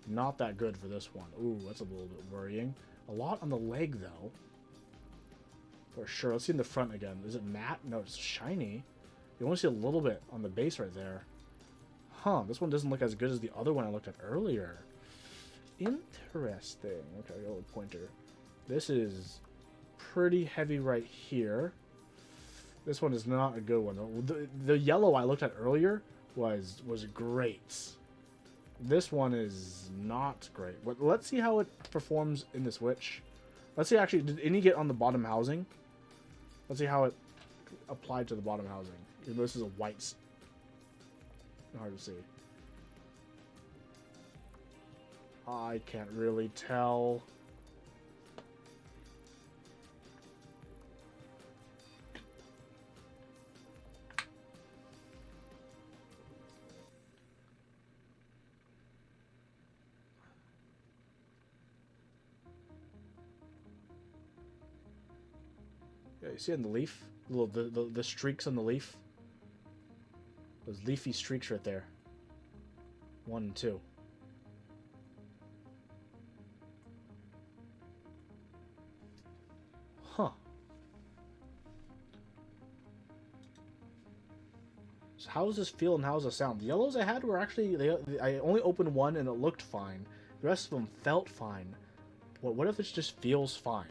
not that good for this one. Ooh, that's a little bit worrying. A lot on the leg, though. For sure. Let's see in the front again. Is it matte? No, it's shiny. You only see a little bit on the base right there. Huh, this one doesn't look as good as the other one I looked at earlier. Interesting. Okay, a little pointer. This is pretty heavy right here. This one is not a good one. The yellow I looked at earlier was great. This one is not great. But let's see how it performs in the switch. Let's see, actually, did any get on the bottom housing? Let's see how it applied to the bottom housing. This is a white. Hard to see. I can't really tell. Yeah, you see on the leaf? The streaks on the leaf? Those leafy streaks right there. 1 and 2. Huh. So how does this feel and how does it sound? The yellows I had were actually... I only opened one and it looked fine. The rest of them felt fine. What if it just feels fine?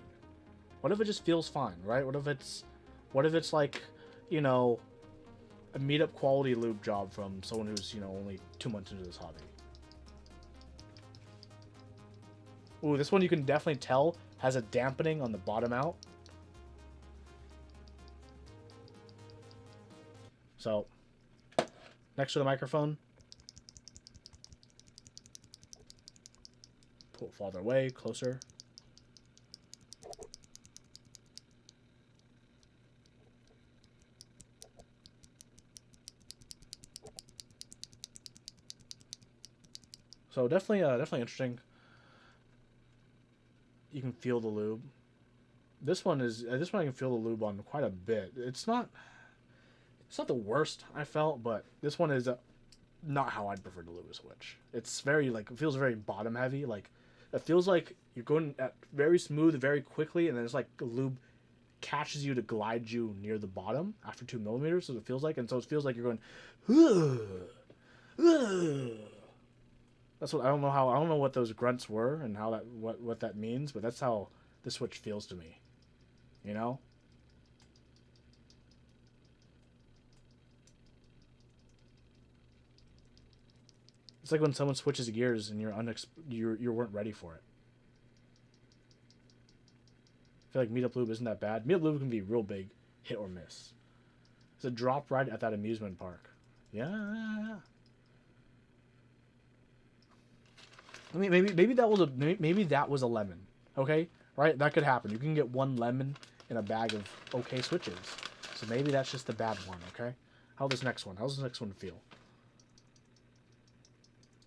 What if it just feels fine, right? What if it's like, you know, a meetup quality lube job from someone who's, you know, only 2 months into this hobby? Ooh, this one you can definitely tell has a dampening on the bottom out. So, next to the microphone. Pull it farther away, closer. So definitely interesting. You can feel the lube. This one I can feel the lube on quite a bit. It's not the worst I felt, but this one is not how I'd prefer to lube a switch. It's very it feels very bottom heavy. Like it feels like you're going at very smooth, very quickly, and then it's like the lube catches you to glide you near the bottom after 2 millimeters. So it feels like, and so it feels like you're going. That's what I don't know what those grunts were and how that what that means, but that's how the switch feels to me. You know? It's like when someone switches gears and you weren't ready for it. I feel like Meetup Lube isn't that bad. Meetup Lube can be real big, hit or miss. It's a drop right at that amusement park. Yeah. I mean, maybe that was a lemon. Okay, right? That could happen. You can get 1 lemon in a bag of okay switches. So maybe that's just the bad one. Okay. How's this next one feel?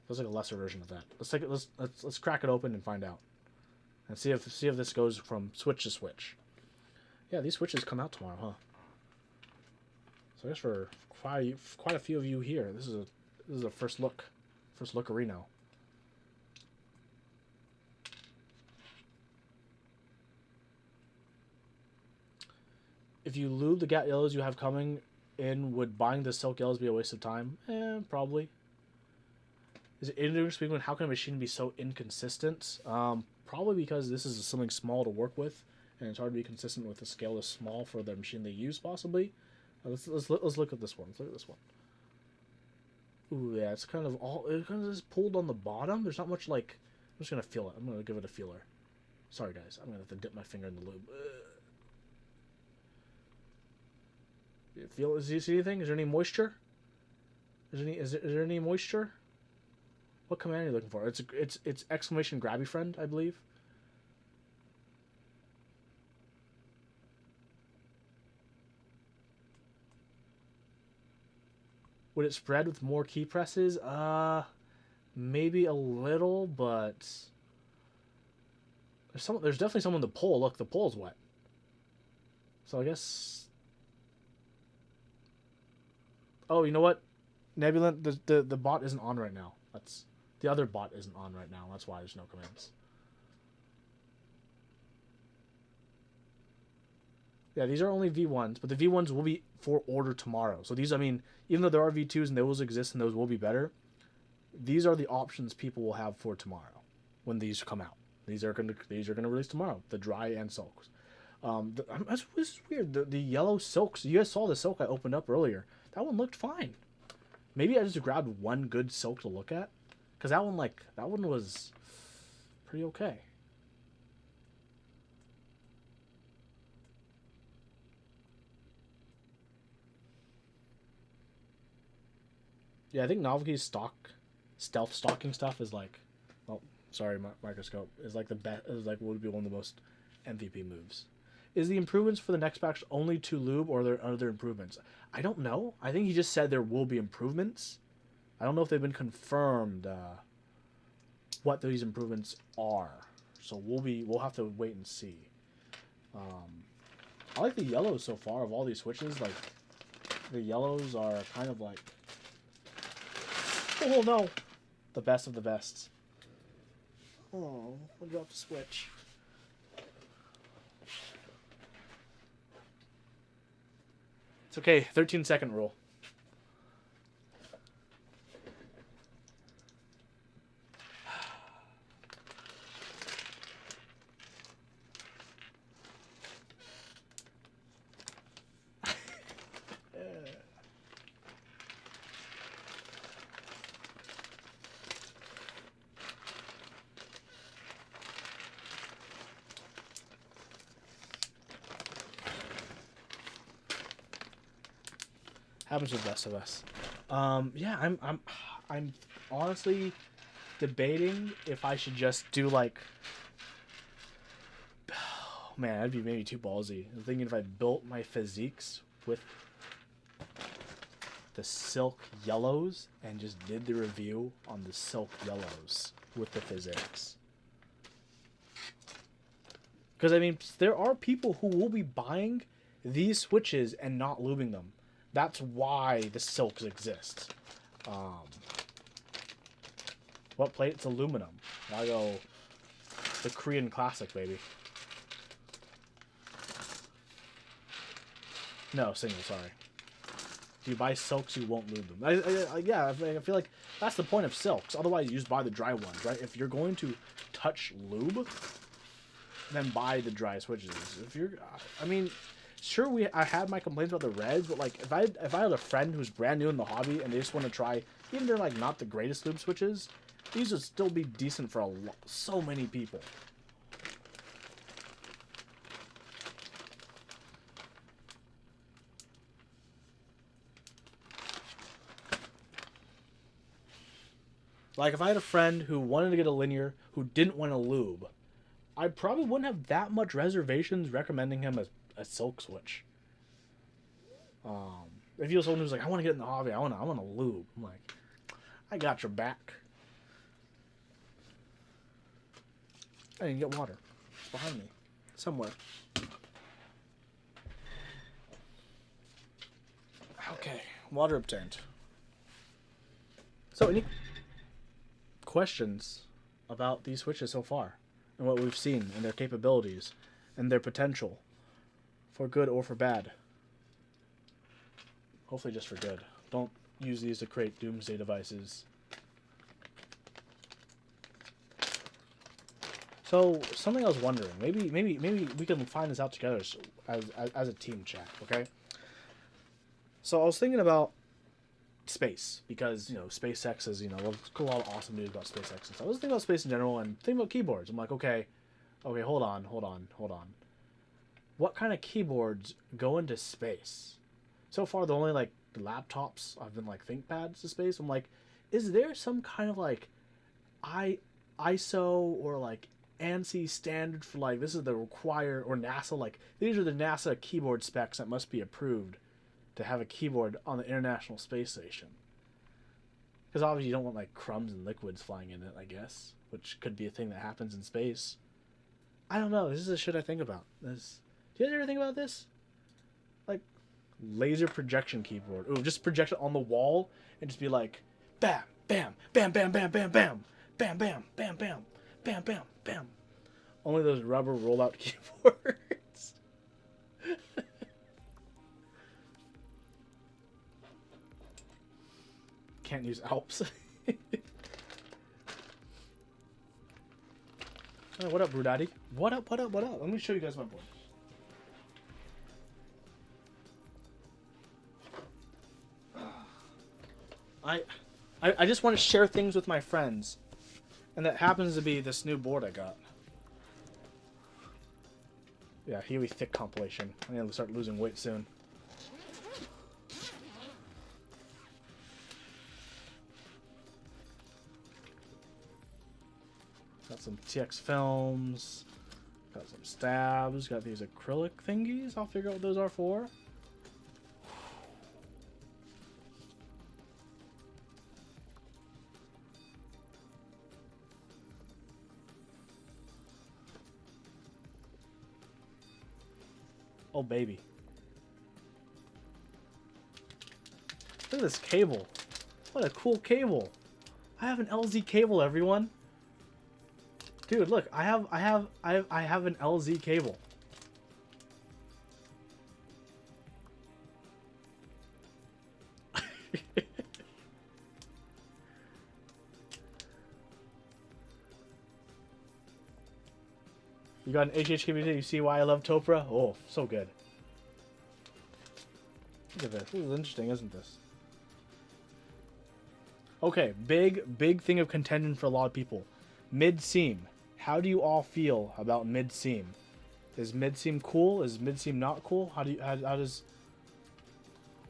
Feels like a lesser version of that. Let's crack it open and find out, and see if this goes from switch to switch. Yeah, these switches come out tomorrow, huh? So I guess for quite a few of you here, this is a first look Reno. If you lube the gat yellows you have coming in, would buying the silk yellows be a waste of time? Probably. Is it indistinguishable? How can a machine be so inconsistent? Probably because this is something small to work with, and it's hard to be consistent with a scale this small for the machine they use, possibly. Let's look at this one. Let's look at this one. Ooh, yeah, it's kind of just pulled on the bottom. There's not much like. I'm just gonna feel it. I'm gonna give it a feeler. Sorry, guys. I'm gonna have to dip my finger in the lube. Do you see anything? Is there any moisture? Is there any moisture? What command are you looking for? It's exclamation grabby friend, I believe. Would it spread with more key presses? Maybe a little, but there's definitely someone to pull. Look, the pole's wet. So I guess. Oh, you know what? Nebula, the bot isn't on right now. That's the other bot isn't on right now. That's why there's no commands. Yeah, these are only V1s, but the V1s will be for order tomorrow. So these, I mean, even though there are V2s and those exist and those will be better, these are the options people will have for tomorrow when these come out. These are gonna release tomorrow, the dry and silks. This is weird. The yellow silks. You guys saw the silk I opened up earlier. That one looked fine. Maybe I just grabbed one good silk to look at, because that one was pretty okay. Yeah, I think Novelkeys stealth stalking stuff is like, oh, sorry, microscope is like the best. Is like would be one of the most MVP moves. Is the improvements for the next patch only to lube, or are there other improvements? I don't know. I think he just said there will be improvements. I don't know if they've been confirmed what these improvements are. So we'll have to wait and see. I like the yellows so far of all these switches. Like the yellows are kind of like, oh no, the best of the best. Oh, I dropped the switch. It's okay. 13-second rule. Happens with Best of Us. Yeah, I'm honestly debating if I should just do like. Oh, man, that'd be maybe too ballsy. I'm thinking if I built my physiques with the silk yellows and just did the review on the silk yellows with the physics. Because I mean, there are people who will be buying these switches and not lubing them. That's why the silks exist. What plate? It's aluminum. I go the Korean classic, baby. No, single, sorry. If you buy silks, you won't lube them. Yeah, I feel like that's the point of silks. Otherwise, you just buy the dry ones, right? If you're going to touch lube, then buy the dry switches. If you're, I mean, sure, I had my complaints about the reds, but like if I had a friend who's brand new in the hobby and they just want to try, even they're like not the greatest lube switches, these would still be decent for so many people. Like if I had a friend who wanted to get a linear who didn't want a lube, I probably wouldn't have that much reservations recommending him a silk switch. If you're someone who's like, I want to get in the hobby, I want a lube, I'm like, I got your back. I didn't get water. It's behind me, somewhere. Ouch. Water obtained. So, any questions about these switches so far, and what we've seen, and their capabilities, and their potential, for good or for bad? Hopefully just for good. Don't use these to create doomsday devices. So, something I was wondering, maybe we can find this out together as a team chat, okay? So I was thinking about space, because, you know, SpaceX is, you know, a lot of awesome news about SpaceX and stuff. I was thinking about space in general and thinking about keyboards. I'm like, okay, hold on. What kind of keyboards go into space? So far, the only, like, laptops I've been, like, ThinkPads to space. I'm like, is there some kind of, like, ISO or, like, ANSI standard for, like, this is the required, or NASA, like, these are the NASA keyboard specs that must be approved to have a keyboard on the International Space Station? Because obviously you don't want, like, crumbs and liquids flying in it, I guess, which could be a thing that happens in space. I don't know. This is the shit I think about. Do you guys ever think about this? Like, laser projection keyboard. Ooh, just project it on the wall and just be like, bam, bam, bam, bam, bam, bam, bam, bam, bam, bam, bam, bam, bam, bam. Only those rubber rollout keyboards. Can't use Alps. Hey, what up, Brew Daddy? What up? Let me show you guys my board. I just want to share things with my friends. And that happens to be this new board I got. Yeah, Huey Thick compilation. I need to start losing weight soon. Got some TX films. Got some stabs. Got these acrylic thingies. I'll figure out what those are for. Oh, baby. Look at this cable. What a cool cable. I have an LZ cable, everyone. Dude, look, I have an LZ cable. You got an HHKBT, you see why I love Topra? Oh, so good. Look at this. This is interesting, isn't this? Okay, big thing of contention for a lot of people. Mid-seam. How do you all feel about mid-seam? Is mid-seam cool? Is mid-seam not cool? How does...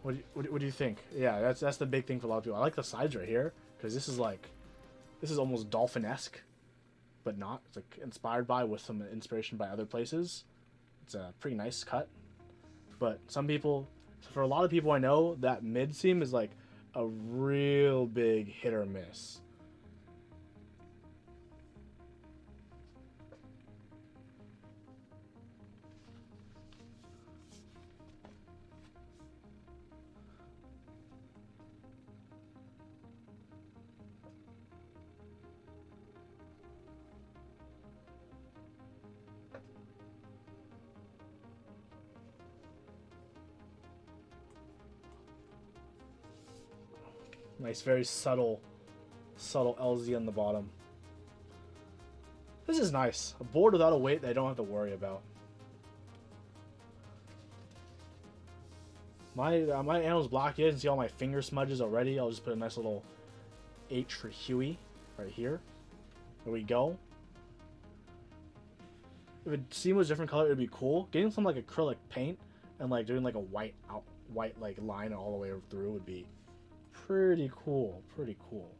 What do you think? Yeah, that's the big thing for a lot of people. I like the sides right here, because this is like... This is almost dolphin-esque, but not. It's like inspired by, with some inspiration by other places. It's a pretty nice cut. But some people... For a lot of people I know, that mid-seam is like a real big hit or miss. Nice, very subtle LZ on the bottom. This is nice. A board without a weight that I don't have to worry about. My animal's black. You guys can see all my finger smudges already. I'll just put a nice little H for Huey right here. There we go. If the seam was a different color, it'd be cool. Getting some like acrylic paint and like doing like a white like line all the way through would be pretty cool. Pretty cool.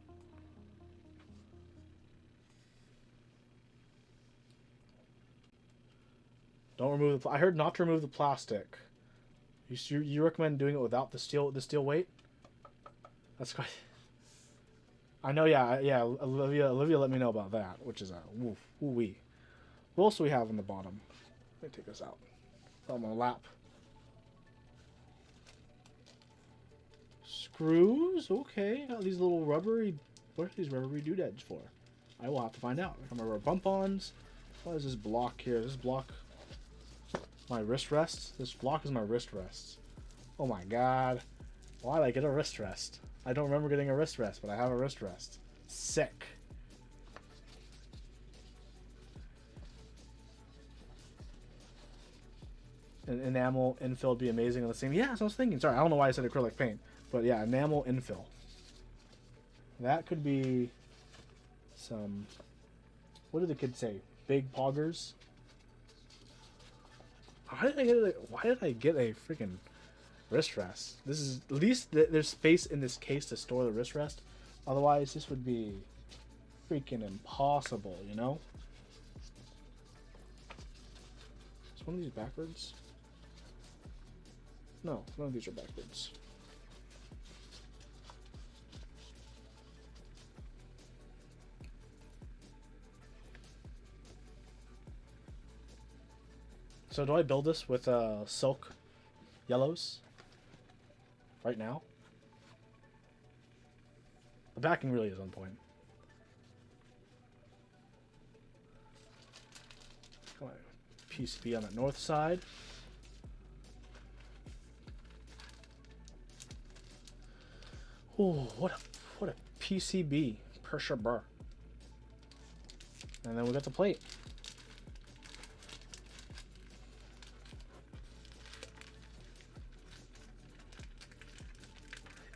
Don't remove the... I heard not to remove the plastic. You recommend doing it without the steel weight? That's quite... I know, yeah, Olivia let me know about that, which is a woo-wee. What else do we have on the bottom? Let me take this out. Put on my lap. screws. Okay, got these little rubbery. What are these rubbery doodads for? I will have to find out. I remember bump-ons. What is this block here? This block my wrist rest? This block is my wrist rest. Oh my god. Why did I get a wrist rest? I don't remember getting a wrist rest, but I have a wrist rest. Sick. An enamel infill would be amazing on the same. Yeah, that's what I was thinking. Sorry, I don't know why I said acrylic paint. But yeah, enamel infill. That could be some... What did the kids say? Big poggers? Why did I get a freaking wrist rest? This is... At least there's space in this case to store the wrist rest. Otherwise, this would be freaking impossible, you know? Is one of these backwards? No, none of these are backwards. So do I build this with silk yellows right now? The backing really is on point. Come on, PCB on the north side. Oh, what a PCB per shabur. And then we got the plate.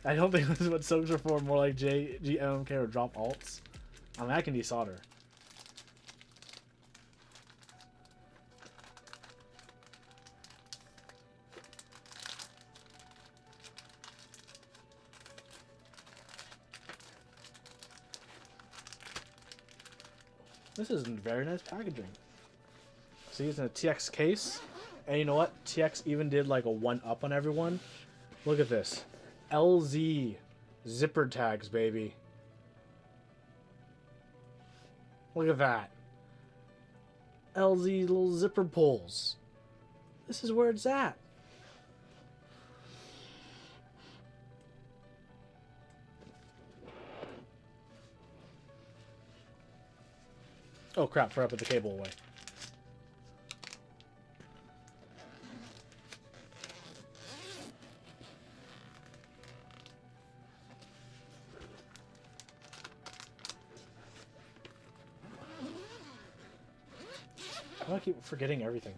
I don't think this is what soaks are for. More like JGMK or drop alts. I mean, I can desolder. This is very nice packaging. See, it's in a TX case. And you know what? TX even did like a 1-up on everyone. Look at this. LZ zipper tags, baby. Look at that. LZ little zipper pulls. This is where it's at. Oh crap, forgot to put the cable away. I keep forgetting everything.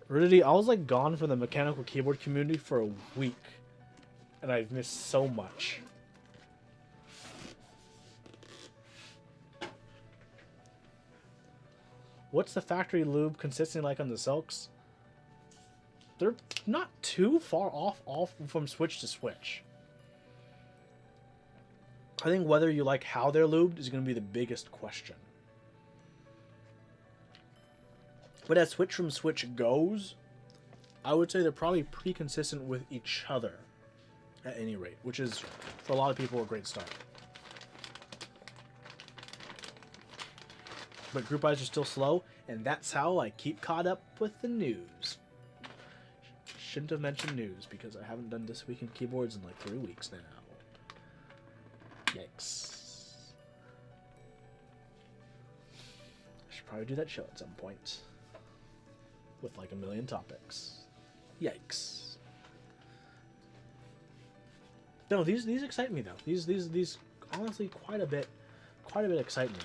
Really, I was like gone from the mechanical keyboard community for a week, and I've missed so much. What's the factory lube consistently like on the Silks? They're not too far off from switch to switch. I think whether you like how they're lubed is going to be the biggest question. But as switch from switch goes, I would say they're probably pretty consistent with each other at any rate, which is, for a lot of people, a great start. But group buys are still slow, and that's how I keep caught up with the news. Shouldn't have mentioned news, because I haven't done This Week in Keyboards in like 3 weeks now. Yikes. I should probably do that show at some point. With like a million topics. Yikes. No, these excite me though. These honestly quite a bit excite me.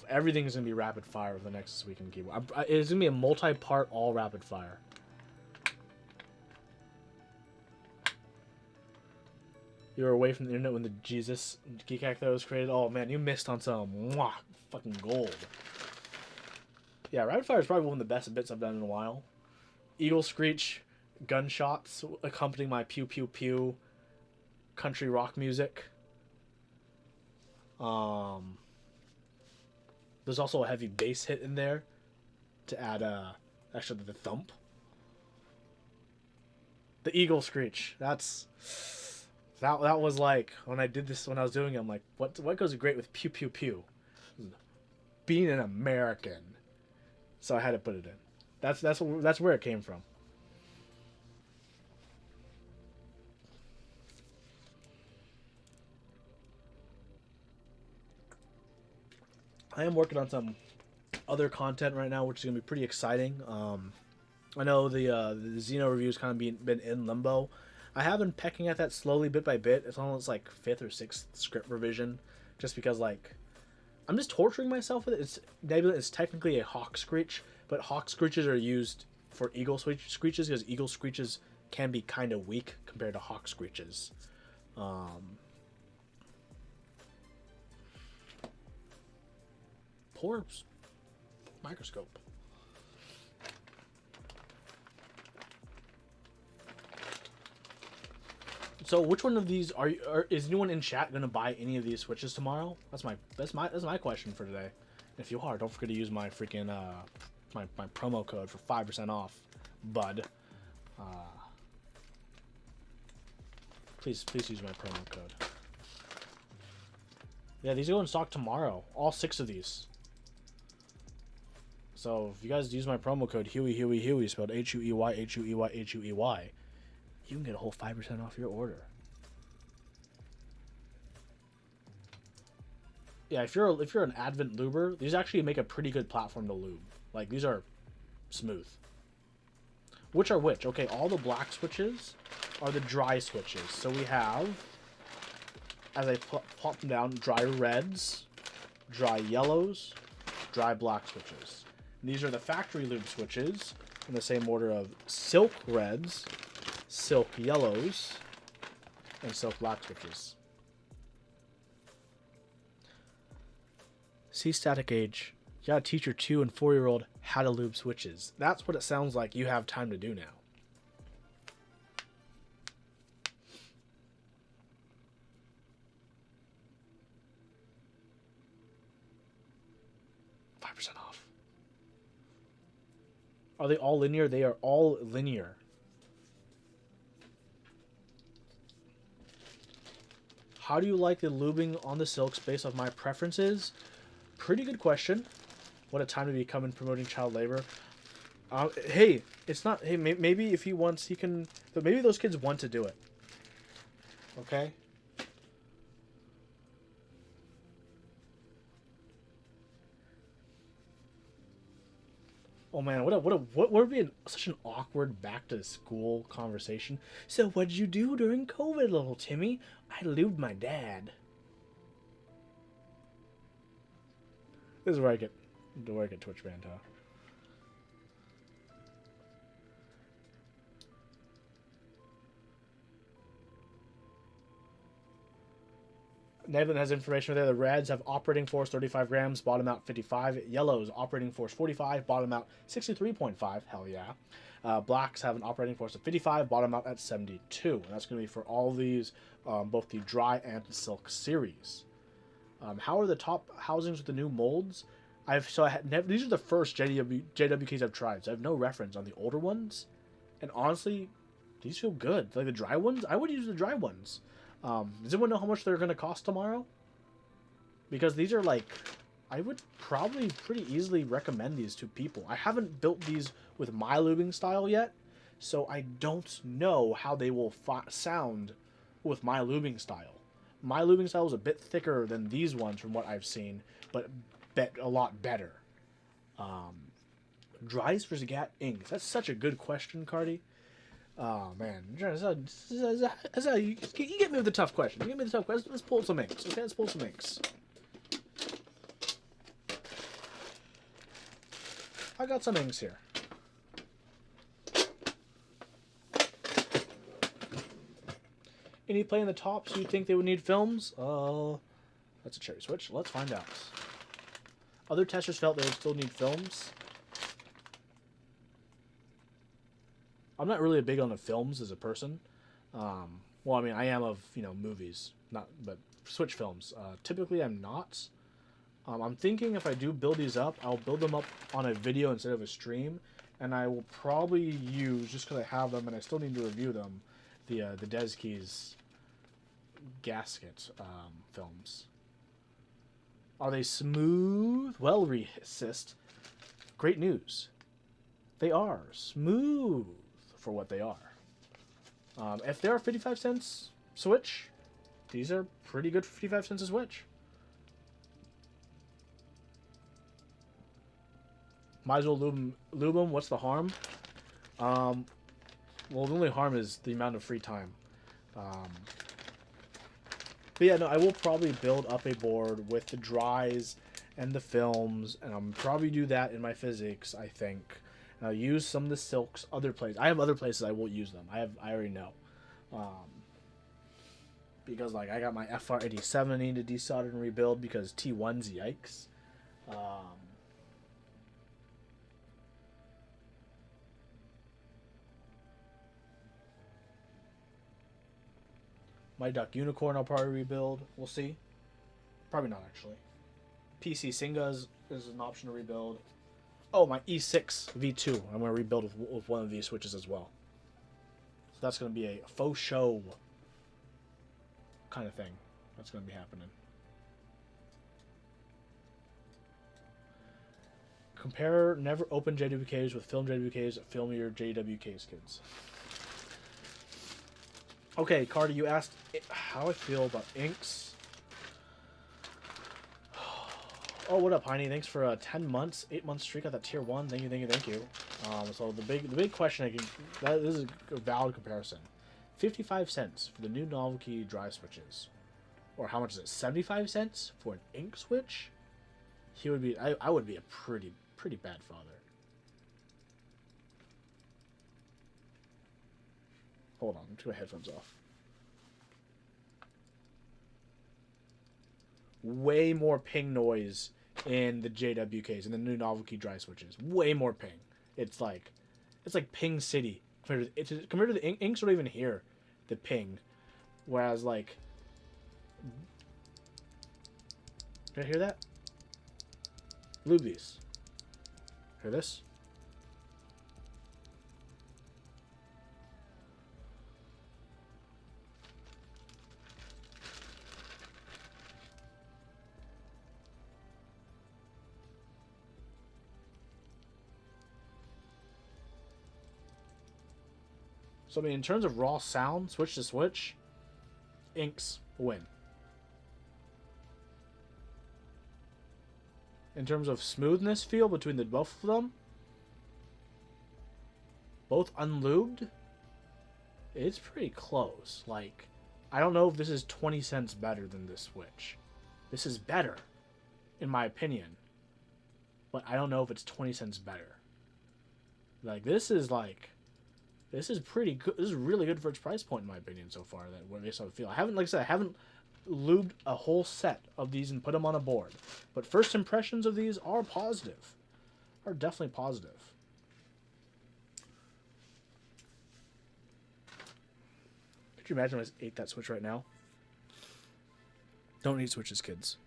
Everything's gonna be rapid fire with the next This Week in Keyboard. It's gonna be a multi-part, all rapid fire. You were away from the internet when the Jesus Geek Actor was created. Oh man, you missed on some fucking gold. Yeah, rapid fire is probably one of the best bits I've done in a while. Eagle screech, gunshots accompanying my pew pew pew, country rock music. There's also a heavy bass hit in there to add actually the thump. The eagle screech. That's That was like when I did this when I was doing it. I'm like, what goes great with pew pew pew? Being an American, so I had to put it in. That's where it came from. I am working on some other content right now, which is gonna be pretty exciting. I know the Xeno review's kind of been in limbo. I have been pecking at that slowly, bit by bit. It's almost like fifth or sixth script revision, just because like I'm just torturing myself with it. It's technically a hawk screech, but hawk screeches are used for eagle screeches because eagle screeches can be kind of weak compared to hawk screeches. Poor microscope. So, which one of these is anyone in chat gonna buy any of these switches tomorrow? That's my question for today. If you are, don't forget to use my freaking my promo code for 5% off, bud. Please use my promo code. Yeah, these go in stock tomorrow. All 6 of these. So if you guys use my promo code Huey, spelled Huey, you can get a whole 5% off your order. Yeah, if you're an Advent luber, these actually make a pretty good platform to lube. Like, these are smooth. Which are which? Okay, all the black switches are the dry switches. So we have, as I plop them down, dry reds, dry yellows, dry black switches. And these are the factory lube switches in the same order of silk reds, silk yellows, and silk black switches. See Static Age. You gotta teach your 2 and 4-year-old how to lube switches. That's what it sounds like you have time to do now. Off. Are they all linear? They are all linear. How do you like the lubing on the silks based on my preferences? Pretty good question. What a time to be coming promoting child labor. Hey, it's not. Hey, maybe if he wants, he can. But maybe those kids want to do it. Okay. Oh man, what would be such an awkward back to school conversation. So what'd you do during COVID, little Timmy? I lubed my dad. This is where I get Twitch banned, huh? Nevlin has information there. The reds have operating force 35 grams, bottom out 55. Yellows, operating force 45, bottom out 63.5. Hell yeah. Blacks have an operating force of 55, bottom out at 72. And that's going to be for all these, both the dry and the silk series. How are the top housings with the new molds? These are the first JWKs I've tried, so I have no reference on the older ones. And honestly, these feel good. Like the dry ones, I would use the dry ones. Does anyone know how much they're going to cost tomorrow? Because these are like, I would probably pretty easily recommend these to people. I haven't built these with my lubing style yet, so I don't know how they will sound with my lubing style. My lubing style is a bit thicker than these ones from what I've seen, but a lot better. Dries for Zagat inks. That's such a good question, Cardi. Oh man, you get me with the tough question. You get me the tough question. Let's pull some inks. Okay, let's pull some inks. I got some inks here. Any play in the tops you think they would need films? That's a cherry switch. Let's find out. Other testers felt they would still need films. I'm not really big on the films as a person. Well, I mean, I am of, movies, but Switch films. Typically, I'm not. I'm thinking if I do build these up, I'll build them up on a video instead of a stream, and I will probably use, just because I have them and I still need to review them, the Des Keys gasket films. Are they smooth? Well, assist. Great news. They are smooth for what they are. If they are 55 cents Switch, these are pretty good for 55 cents a Switch. Might as well lube them. What's the harm? Well, the only harm is the amount of free time. But yeah, no, I will probably build up a board with the dries and the films, and I'll probably do that in my physics, I think. And I'll use some of the silks other places. I have other places I will use them. I already know. Because, like, I got my FR87 I need to desolder and rebuild because T1's yikes. My Duck Unicorn I'll probably rebuild. We'll see. Probably not, actually. PC Singa is an option to rebuild. Oh, my E6 V2. I'm going to rebuild with one of these switches as well. So that's going to be a faux show kind of thing. That's going to be happening. Compare never open JWKs with film JWKs. Film your JWKs, kids. Okay, Carter, you asked how I feel about inks. Oh, what up, Heine? Thanks for 10 months, 8-month streak at that tier 1. Thank you. So the big question this is a valid comparison. 55 cents for the new Novelkey dry switches, or how much is it? 75 cents for an ink switch. He would be. I would be a pretty bad father. Hold on, I'm taking my headphones off. Way more ping noise in the JWKs and the new Novelkey dry switches. Way more ping. It's like ping city compared to the inks don't even hear the ping, whereas like, did I hear that? Lube these. Hear this? So, I mean, in terms of raw sound, switch to switch, inks win. In terms of smoothness feel between the both of them, both unlubed, it's pretty close. Like, I don't know if this is 20 cents better than this switch. This is better, in my opinion. But I don't know if it's 20 cents better. Like, this is pretty good. This is really good for its price point, in my opinion, so far. That what makes it feel. I haven't lubed a whole set of these and put them on a board. But first impressions of these are positive. Are definitely positive. Could you imagine if I ate that switch right now? Don't eat switches, kids.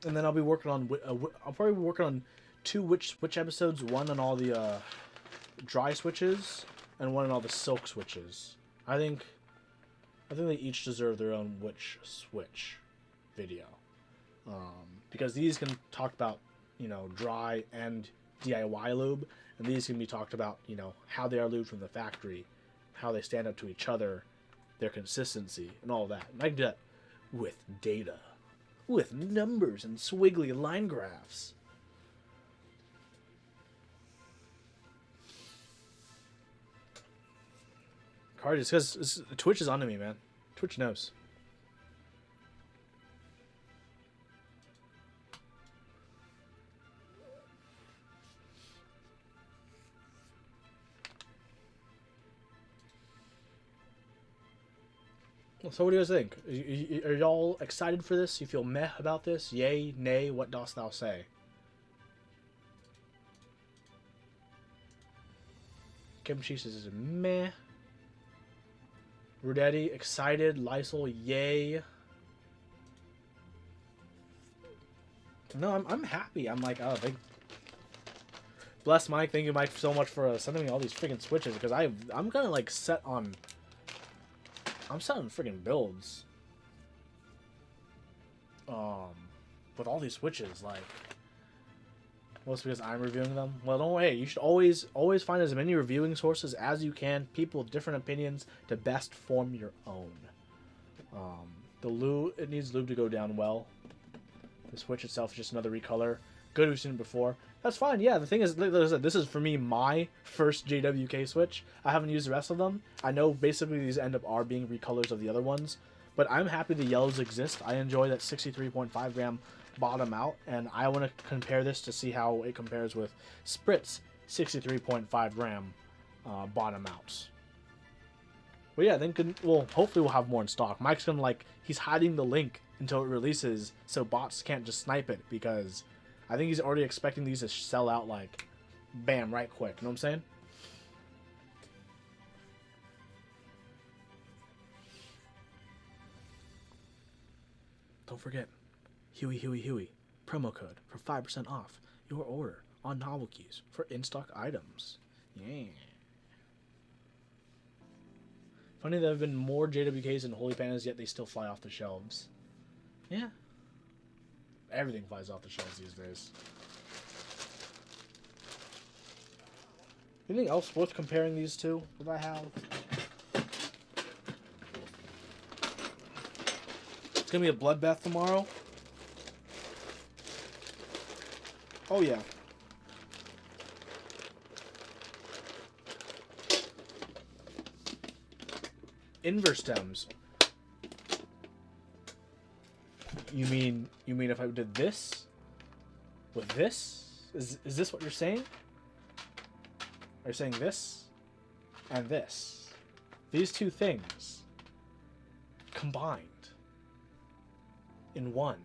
And then I'll be working on. I'll probably be working on 2 switch episodes. One on all the dry switches, and one on all the silk switches. I think they each deserve their own switch video, because these can talk about dry and DIY lube, and these can be talked about how they are lubed from the factory, how they stand up to each other, their consistency, and all that. And I can do that with data. With numbers and swiggly line graphs. Card, it's because Twitch is onto me, man. Twitch knows. So what do you guys think? Are y'all excited for this? You feel meh about this? Yay, nay, what dost thou say? Kimchi says meh. Rudetti, excited. Lysol, yay. No, I'm happy. I'm like, oh, bless Mike. Thank you, Mike, so much for sending me all these freaking switches, because I'm kind of like set on freaking builds. With all these switches, like, mostly because I'm reviewing them. Well, don't worry. You should always find as many reviewing sources as you can, people with different opinions, to best form your own. The lube, it needs lube to go down well. The switch itself is just another recolor. Good, we've seen it before. That's fine. Yeah, the thing is, like I said, this is for me my first JWK switch. I haven't used the rest of them. I know basically these end up being recolors of the other ones, but I'm happy the yellows exist. I enjoy that 63.5 gram bottom out, and I want to compare this to see how it compares with Spritz 63.5 gram bottom outs. But yeah, then hopefully we'll have more in stock. Mike's gonna he's hiding the link until it releases, so bots can't just snipe it, because I think he's already expecting these to sell out like bam right quick. You know what I'm saying? Don't forget, Huey, promo code for 5% off your order on Novelkeys for in-stock items. Yeah. Funny there have been more JWKs and Holy Pandas, yet they still fly off the shelves. Yeah. Everything flies off the shelves these days. Anything else worth comparing these to that I have? It's gonna be a bloodbath tomorrow. Oh yeah. Inverse stems. You mean if I did this with this? Is this what you're saying? Are you saying this and this? These two things combined in one.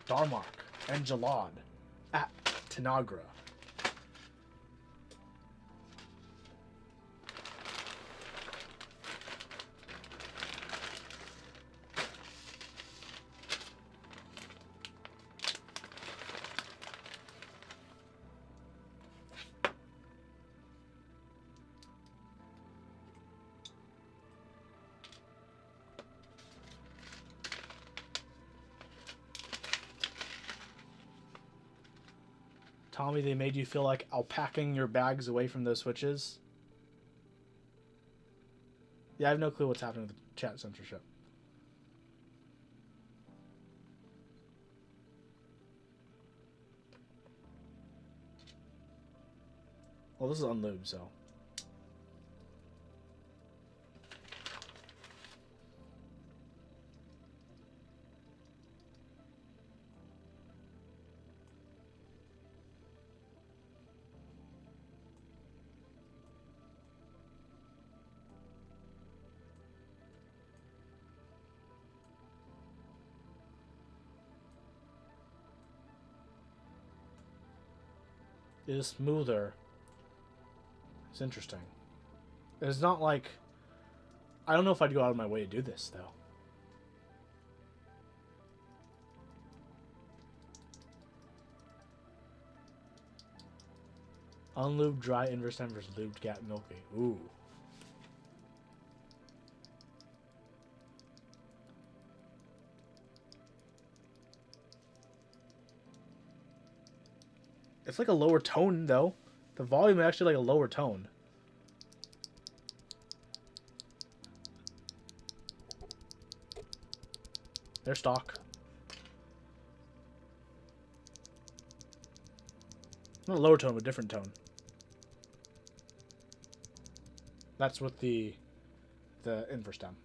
Darmok and Jalad at Tanagra. Tommy, they made you feel like alpacking your bags away from those switches? Yeah, I have no clue what's happening with the chat censorship. Well, this is unlubed, so. It is smoother. It's interesting. It's not like... I don't know if I'd go out of my way to do this, though. Unlubed dry inverse stem versus lubed gat milky. Ooh. It's like a lower tone, though. The volume is actually like a lower tone. They're stock. Not a lower tone, but a different tone. That's with the inverse stem.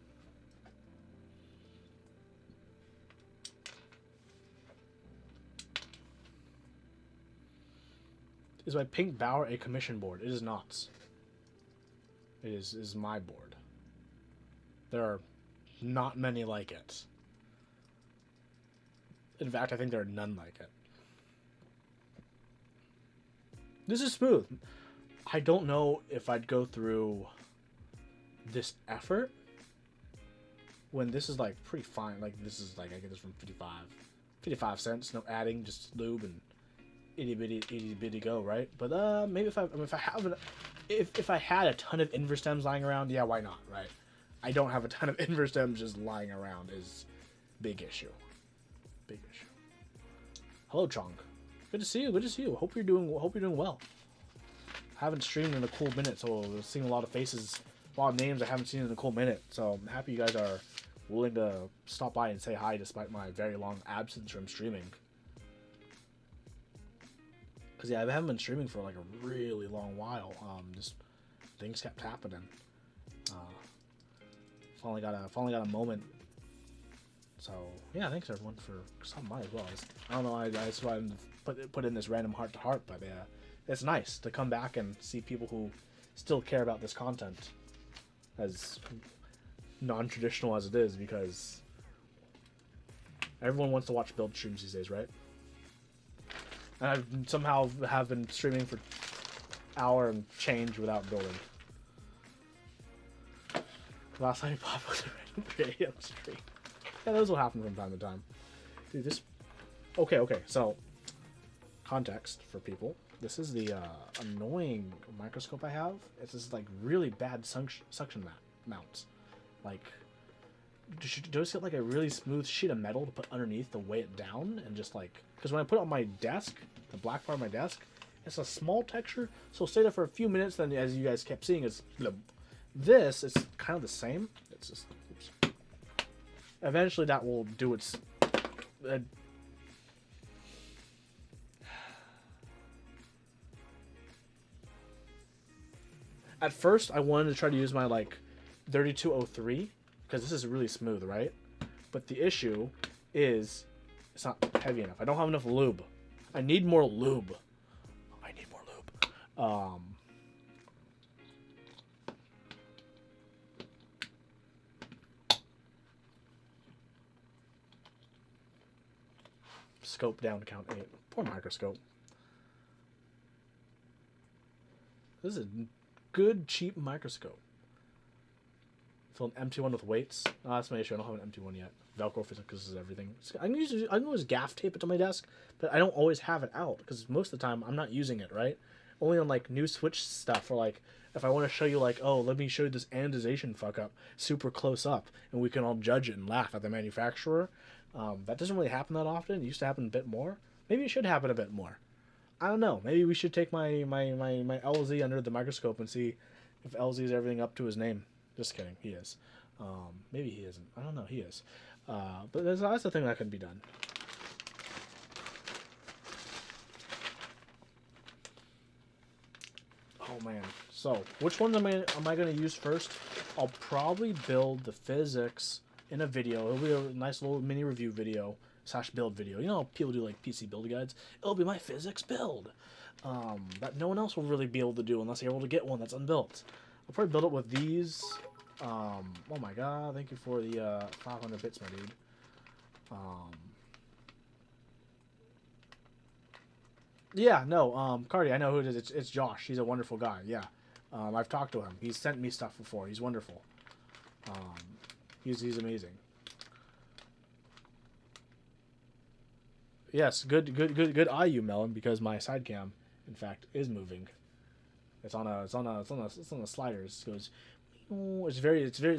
Is my pink Bower a commission board? It is not. It is my board. There are not many like it. In fact, I think there are none like it. This is smooth. I don't know if I'd go through this effort when this is like pretty fine. Like this is like, I get this from 55, 55 cents, no adding, just lube and itty bitty go, right? But maybe if I had a ton of Inverstems lying around, yeah, why not, right? I don't have a ton of Inverstems just lying around is big issue. Big issue. Hello, Chong. Good to see you. Good to see you. Hope you're doing well. I haven't streamed in a cool minute, so I'm seeing a lot of faces, a lot of names I haven't seen in a cool minute. So I'm happy you guys are willing to stop by and say hi despite my very long absence from streaming. Cause yeah, I haven't been streaming for like a really long while. Just things kept happening. Finally got a moment. So yeah, thanks everyone for stopping by as well. I don't know, I just wanted to put in this random heart to heart, but it's nice to come back and see people who still care about this content, as non-traditional as it is, because everyone wants to watch build streams these days, right? And I somehow have been streaming for an hour and change without building. Last time you popped was a random 3 AM stream. Yeah, those will happen from time to time. Dude, this... Okay, so... Context for people. This is the annoying microscope I have. It's this like really bad suction mounts. Like, just get like a really smooth sheet of metal to put underneath to weigh it down, and just like, because when I put it on my desk, the black part of my desk, it's a small texture, so it'll stay there for a few minutes. Then, as you guys kept seeing, it's this. It's kind of the same. It's just, oops. Eventually, that will do its. At first, I wanted to try to use my like 3203 because this is really smooth, right? But the issue is it's not heavy enough. I don't have enough lube. I need more lube. Scope down to count 8. Poor microscope. This is a good, cheap microscope. Fill an empty one with weights. Oh, that's my issue. I don't have an empty one yet. Velcro physics is everything. I can always gaff tape it to my desk, but I don't always have it out because most of the time I'm not using it, right? Only on like new Switch stuff, or like if I want to show you like, oh, let me show you this anodization fuck up super close up, and we can all judge it and laugh at the manufacturer. That doesn't really happen that often. It used to happen a bit more. Maybe it should happen a bit more. I don't know. Maybe we should take my LZ under the microscope and see if LZ is everything up to his name. Just kidding. He is. Maybe he isn't. I don't know. He is. But that's the thing that can be done. Oh man. So which one am I going to use first? I'll probably build the physics in a video. It'll be a nice little mini review video / build video. You know, people do like PC build guides. It'll be my physics build that no one else will really be able to do unless you're able to get one that's unbuilt. I'll probably build it with these. Oh my god, thank you for the 500 bits, my dude. Yeah, no, Cardi, I know who it is. It's Josh. He's a wonderful guy. Yeah, I've talked to him. He's sent me stuff before. He's wonderful. He's amazing. Yes, good eye, you Melon, because my side cam, in fact, is moving. It's on a sliders. It goes. Oh, it's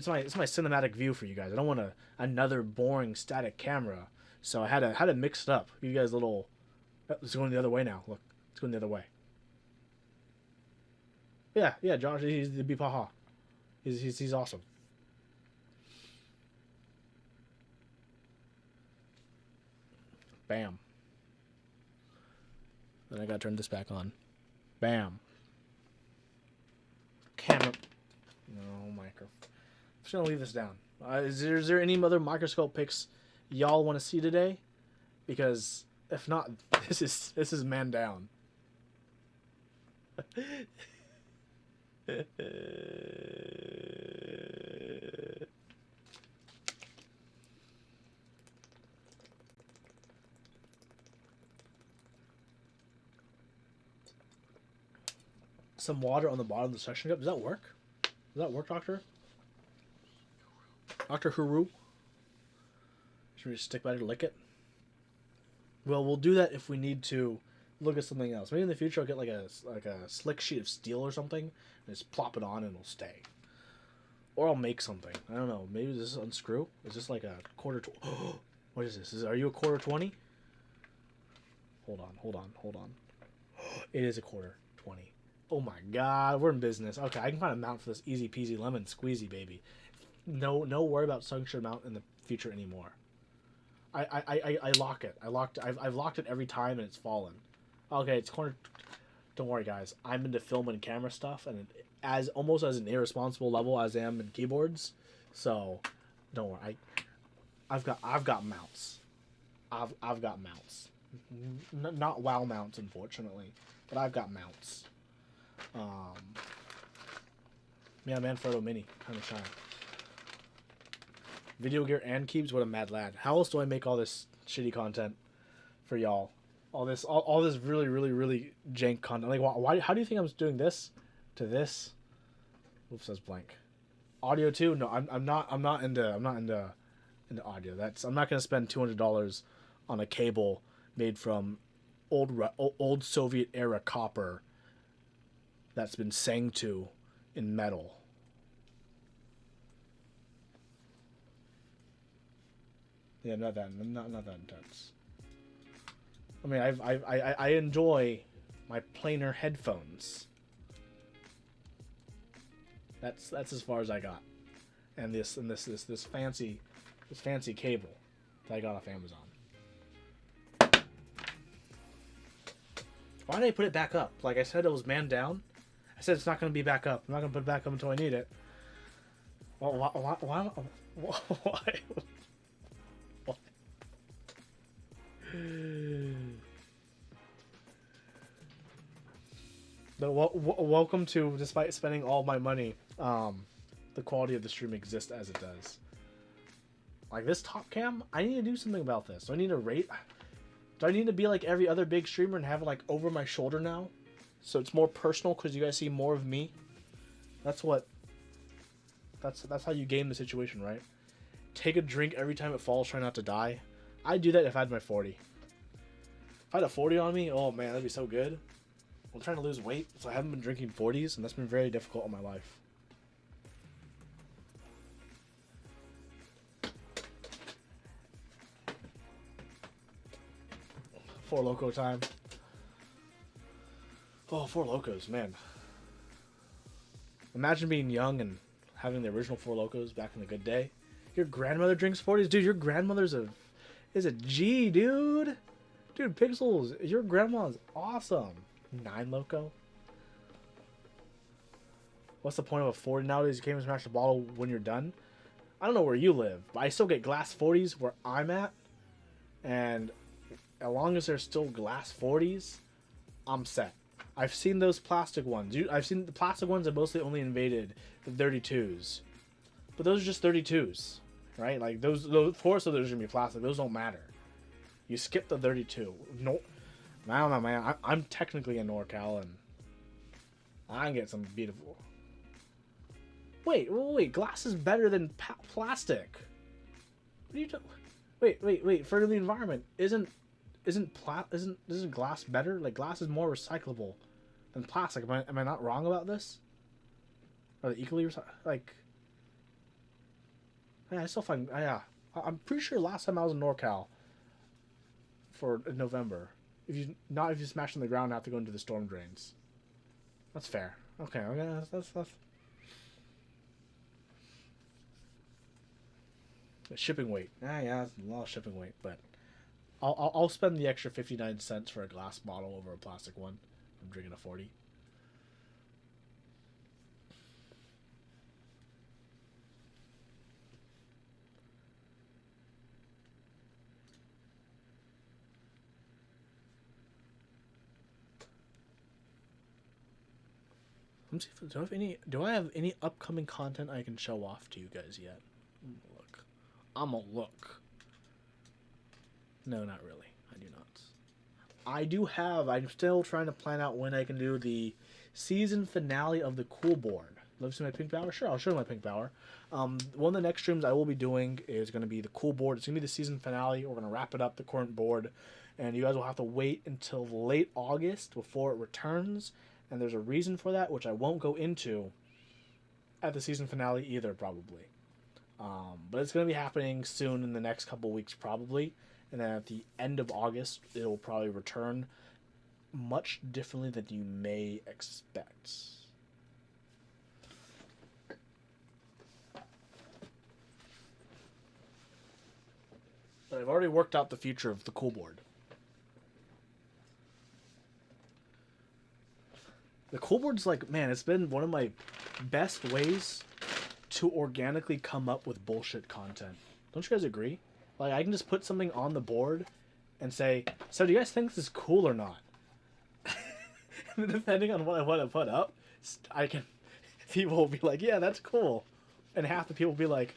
my cinematic view for you guys. I don't want another boring static camera, so I had to mix it up. You guys little. It's going the other way now. Look, it's going the other way. Yeah, Josh, he's the Bipaha. He's awesome. Bam. Then I gotta turn this back on. Bam. Camera. No, micro. I'm just gonna leave this down. Is there any other microscope pics y'all want to see today? Because if not, this is man down. Some water on the bottom of the suction cup. Does that work? Does that work, Doctor? Dr. Huru? Should we just stick by to lick it? Well, we'll do that if we need to look at something else. Maybe in the future I'll get like a slick sheet of steel or something, and just plop it on and it'll stay. Or I'll make something. I don't know. Maybe does this unscrew? Is this like a quarter? What is this? Are you a quarter 20? Hold on. It is a quarter 20. Oh my god, we're in business. Okay, I can find a mount for this easy peasy lemon squeezy baby. No worry about suction mount in the future anymore. I lock it. I've locked it every time and it's fallen. Okay, it's corner. Don't worry, guys. I'm into film and camera stuff, and as almost as an irresponsible level as I am in keyboards. So, don't worry. I've got mounts. I've got mounts. Not WoW mounts, unfortunately, but I've got mounts. Yeah, Manfrotto Mini, kind of shy. Video gear and keeps. What a mad lad. How else do I make all this shitty content for y'all? All this really jank content. Like, why? How do you think I'm doing this to this? Oops, that's blank. Audio too? No, I'm not into audio. I'm not gonna spend $200 on a cable made from old Soviet era copper that's been sang to in metal. Yeah, not that intense. I mean, I enjoy my planar headphones. That's as far as I got, and this fancy cable that I got off Amazon. Why did I put it back up? Like I said, it was man down. I said it's not going to be back up. I'm not going to put it back up until I need it. Well, why? Welcome to, despite spending all my money, the quality of the stream exists as it does. Like this top cam, I need to do something about this. Do I need to rate? Do I need to be like every other big streamer and have it like over my shoulder now, so it's more personal because you guys see more of me? That's how you game the situation, right? Take a drink every time it falls, try not to die. I'd do that if I had my 40. If I had a 40 on me, oh man, that'd be so good. I'm trying to lose weight, so I haven't been drinking 40s, and that's been very difficult in my life. Four Loko time. Oh, Four Lokos, man. Imagine being young and having the original Four Lokos back in the good day. Your grandmother drinks 40s? Dude, your grandmother's is a G, dude. Dude, Pixels, your grandma's awesome. 9 Loko? What's the point of a 40 nowadays? You can't even smash the bottle when you're done. I don't know where you live, but I still get glass 40s where I'm at. And as long as there's still glass 40s, I'm set. I've seen those plastic ones. I've seen the plastic ones that mostly only invaded the 32s. But those are just 32s, right? Like, those of course, those are going to be plastic. Those don't matter. You skip the 32. No, I don't know, man. I'm technically in NorCal, and I can get some beautiful. Wait. Glass is better than plastic. What are you talking? Wait. For the environment, isn't glass better? Like, glass is more recyclable than plastic. Am I not wrong about this? Are they equally like? Yeah, I still find. Yeah, I'm pretty sure last time I was in NorCal for November. If you smash on the ground, I have to go into the storm drains. That's fair. Okay, that's. Shipping weight. Yeah, that's a lot of shipping weight, but I'll spend the extra 59 cents for a glass bottle over a plastic one. I'm drinking a 40. Let me see do I have any upcoming content I can show off to you guys yet? I'm a look. No, not really. I do not. I'm still trying to plan out when I can do the season finale of the Cool Board. Love to see my pink power? Sure, I'll show you my pink power. One of the next streams I will be doing is going to be the cool board. It's going to be the season finale. We're going to wrap it up, the current board. And you guys will have to wait until late August before it returns. And there's a reason for that, which I won't go into at the season finale either, probably. But it's going to be happening soon in the next couple weeks, probably. And then at the end of August, it will probably return much differently than you may expect. But I've already worked out the future of the cool board. The cool board's like, man, it's been one of my best ways to organically come up with bullshit content. Don't you guys agree? Like, I can just put something on the board and say, so do you guys think this is cool or not? And depending on what I want to put up, people will be like, yeah, that's cool. And half the people will be like,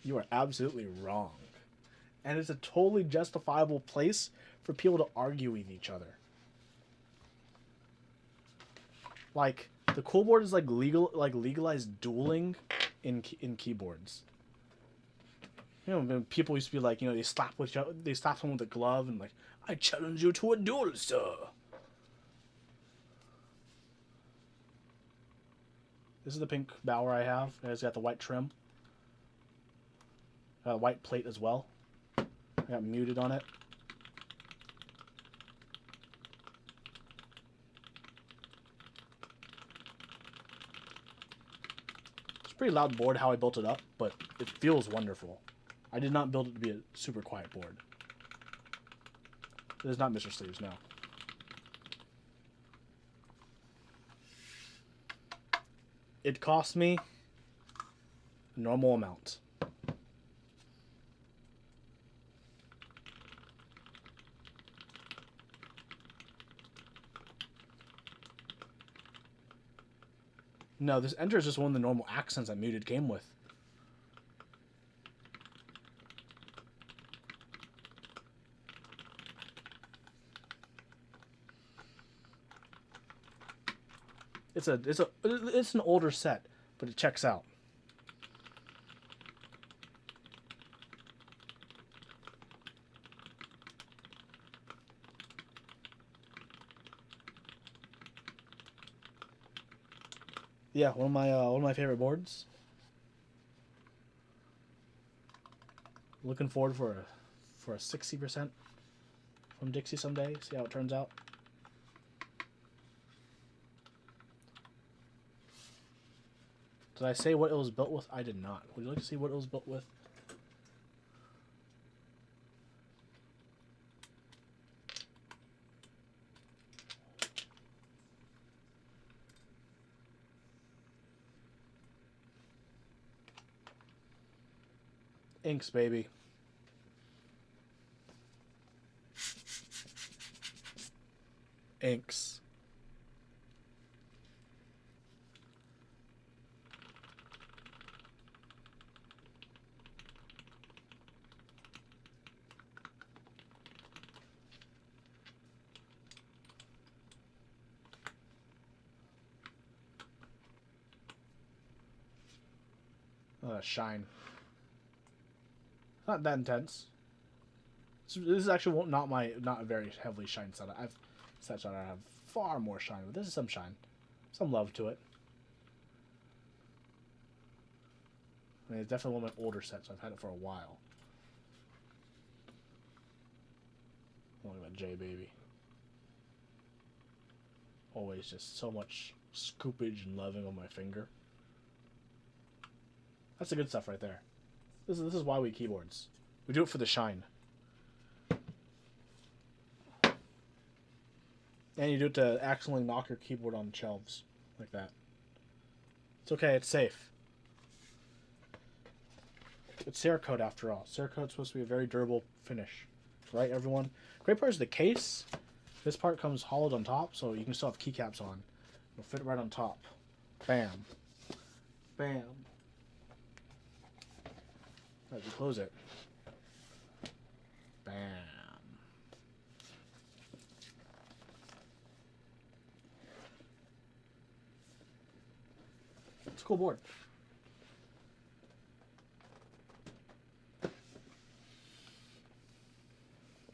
you are absolutely wrong. And it's a totally justifiable place for people to argue with each other. Like, the cool board is like legalized dueling in keyboards. You know, when people used to be like, they slap someone with a glove and like, I challenge you to a duel, sir. This is the pink bower I have. It's got the white trim. Got a white plate as well. I got muted on it. It's a pretty loud board how I built it up, but it feels wonderful. I did not build it to be a super quiet board. It is not Mr. Sleeves, no. It cost me a normal amount. No, this enter is just one of the normal accents that muted came with. It's an older set, but it checks out. Yeah, one of my favorite boards. Looking forward for a 60% from Dixie someday. See how it turns out. Did I say what it was built with? I did not. Would you like to see what it was built with? Inks, baby. Inks. Shine. Not that intense. This is actually not a very heavily shine set. I've sets that I have far more shine, but this is some shine, some love to it. I mean, it's definitely one of my older sets. I've had it for a while. Look at that J baby. Always just so much scoopage and loving on my finger. That's the good stuff right there. This is why we keyboards. We do it for the shine. And you do it to accidentally knock your keyboard on shelves. Like that. It's okay, it's safe. It's Cerakote after all. Cerakote's supposed to be a very durable finish. Right, everyone? Great part is the case. This part comes hollowed on top, so you can still have keycaps on. It'll fit right on top. Bam. Bam. As you close it. Bam. It's cool board.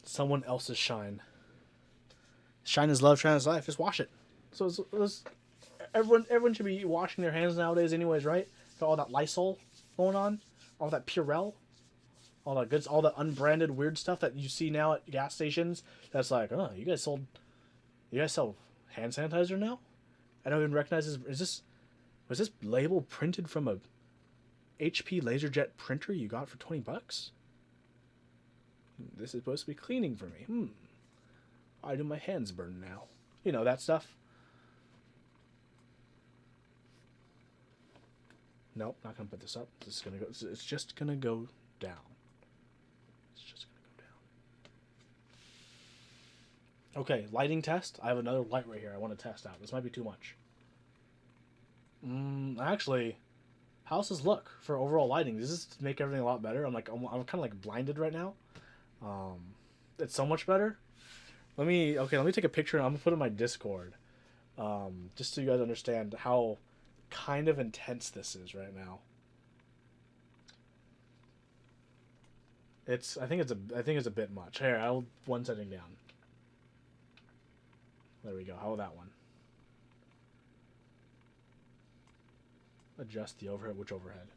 Someone else's shine. Shine is love, shine is life. Just wash it. So everyone should be washing their hands nowadays anyways, right? Got all that Lysol going on, all that Purell, all that goods, all that unbranded weird stuff that you see now at gas stations. That's like, oh, you guys sell hand sanitizer now? I don't even recognize this. Was this label printed from a HP LaserJet printer you got for $20? This is supposed to be cleaning for me. Why do my hands burn now? You know, that stuff. Nope, not gonna put this up. It's just gonna go down. It's just gonna go down. Okay, lighting test. I have another light right here I want to test out. This might be too much. Actually, how's this look for overall lighting? Does this make everything a lot better? I'm kind of like blinded right now. It's so much better. Let me take a picture and I'm gonna put it in my Discord. Just so you guys understand how kind of intense this is right now. I think it's a bit much. Here, I'll one setting down. There we go. How about that one? Adjust the overhead. Which overhead?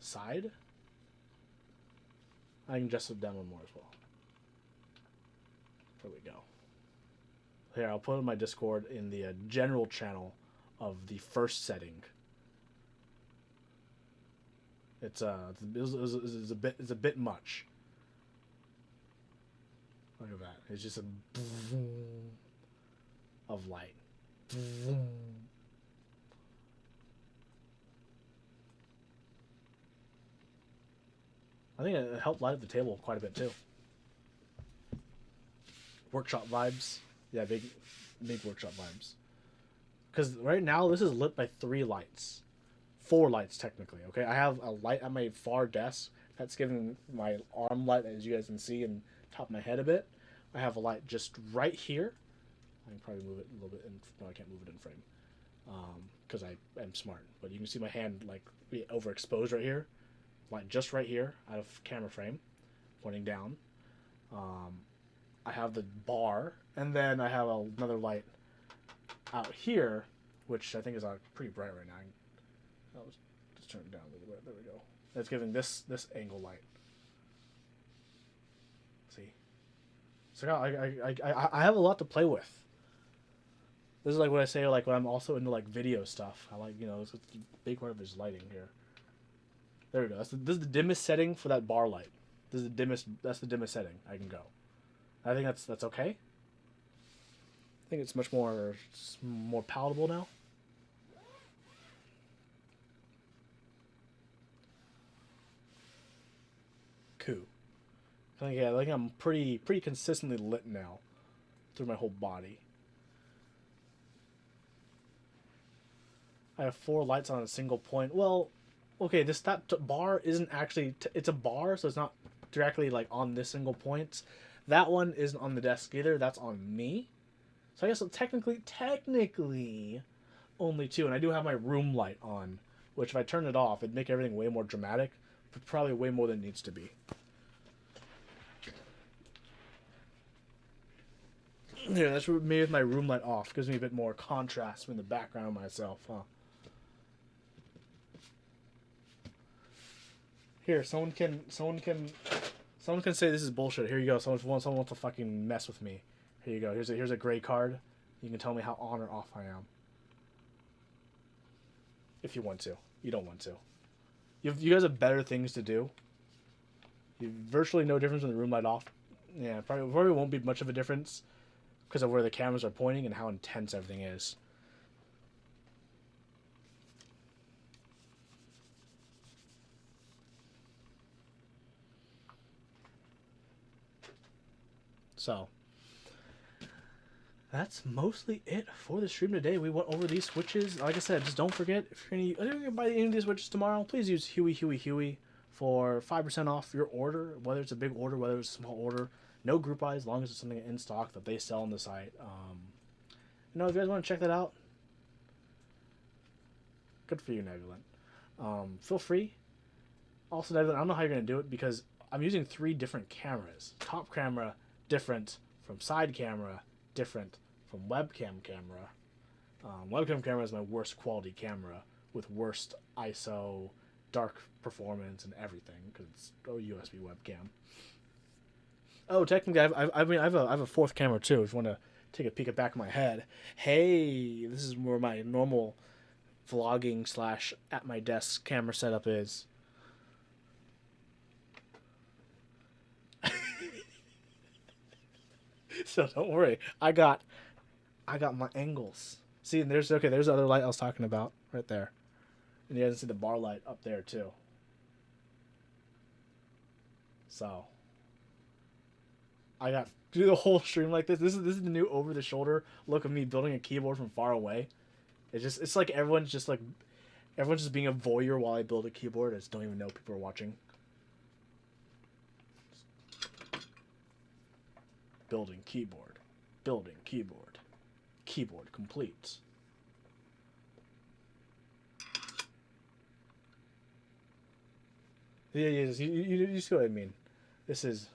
Side? I can adjust it down one more as well. There we go. Here, I'll put it in my Discord in the general channel of the first setting. It's a bit much. Look at that. It's just a of light. I think it helped light up the table quite a bit too. Workshop vibes. Yeah, big workshop vibes. Because right now this is lit by 3 lights. 4 lights technically, okay? I have a light at my far desk that's giving my arm light, as you guys can see, in top of my head a bit. I have a light just right here. I can probably move it a little bit. No, I can't move it in frame because I am smart. But you can see my hand like be overexposed right here. Light just right here out of camera frame, pointing down. I have the bar, and then I have another light out here, which I think is pretty bright right now. I'll just turn it down a little bit. There we go. It's giving this angle light. See, so I have a lot to play with. This is like what I say, like when I'm also into like video stuff. I like, it's a big part of his lighting here. There we go. This is the dimmest setting for that bar light. That's the dimmest setting I can go. I think that's okay. I think it's much more palatable now. Cool. I think I'm pretty consistently lit now through my whole body. I have 4 lights on a single point. Well, okay, that bar isn't actually it's a bar, so it's not directly like on this single point. That one isn't on the desk either. That's on me. So I guess technically only 2, and I do have my room light on, which if I turn it off, it'd make everything way more dramatic, but probably way more than it needs to be. Yeah, that's what maybe with my room light off gives me a bit more contrast in the background of myself, huh? Here, someone can say this is bullshit. Here you go. Someone wants to fucking mess with me. Here you go. Here's a gray card. You can tell me how on or off I am. If you want to. You don't want to. You guys have better things to do. You virtually no difference in the room light off. Yeah, probably won't be much of a difference because of where the cameras are pointing and how intense everything is. So, that's mostly it for the stream today. We went over these switches. Like I said, just don't forget, if you're going to buy any of these switches tomorrow, please use Huey for 5% off your order, whether it's a big order, whether it's a small order. No group buy, as long as it's something in stock that they sell on the site. If you guys want to check that out, Good for you, Nebulent. Feel free. Also, Nebulent, I don't know how you're going to do it because I'm using 3 different cameras. Top camera, different from side camera, different from webcam camera. Webcam camera is my worst quality camera with worst ISO, dark performance, and everything because it's a USB webcam. Oh, technically, I have a 4th camera too. If you want to take a peek at the back of my head, hey, this is where my normal vlogging / at my desk camera setup is. So don't worry, I got my angles. See, and there's the other light I was talking about right there, and you guys can see the bar light up there too. So I got do the whole stream like this. This is the new over the shoulder look of me building a keyboard from far away. It's like everyone's just being a voyeur while I build a keyboard. I just don't even know people are watching. Building keyboard. Building keyboard. Keyboard complete. Yeah, you see what I mean. This is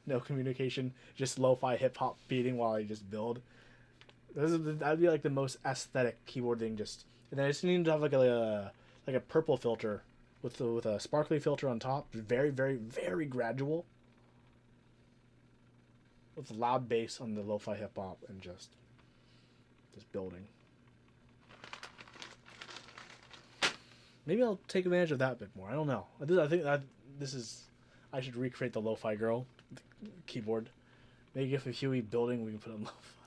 no communication, just lo-fi hip-hop beating while I just build. That'd be like the most aesthetic keyboard thing. And then I just need to have like a purple filter with a sparkly filter on top. Very, very, very gradual. With loud bass on the lo-fi hip-hop and just building. Maybe I'll take advantage of that a bit more. I don't know. I think that I should recreate the lo-fi girl keyboard. Maybe if a Huey building we can put on lo-fi.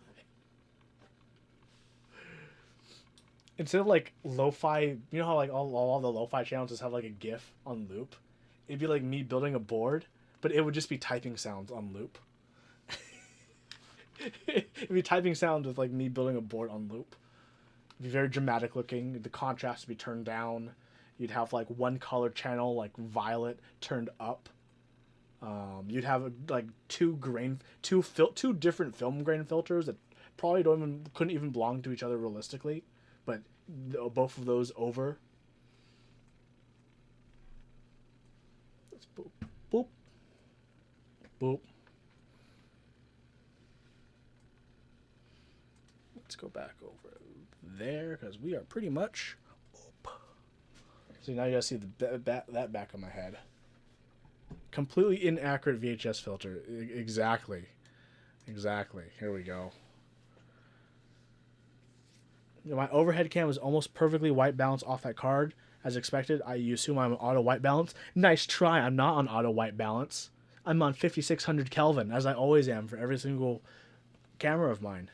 Instead of like lo-fi, you know how like all the lo-fi channels just have like a GIF on loop? It'd be like me building a board, but it would just be typing sounds on loop. It'd be typing sounds with like me building a board on loop. It'd be very dramatic looking. The contrast would be turned down. You'd have like one color channel, like violet, turned up. You'd have like two different film grain filters that probably couldn't even belong to each other realistically, but both of those over. Let's boop, boop, boop. Let's go back over there because we are pretty much. So now you guys see that back of my head. Completely inaccurate VHS filter. Exactly. Here we go. My overhead cam is almost perfectly white balance off that card. As expected, I assume I'm on auto white balance. Nice try. I'm not on auto white balance. I'm on 5600 Kelvin, as I always am for every single camera of mine.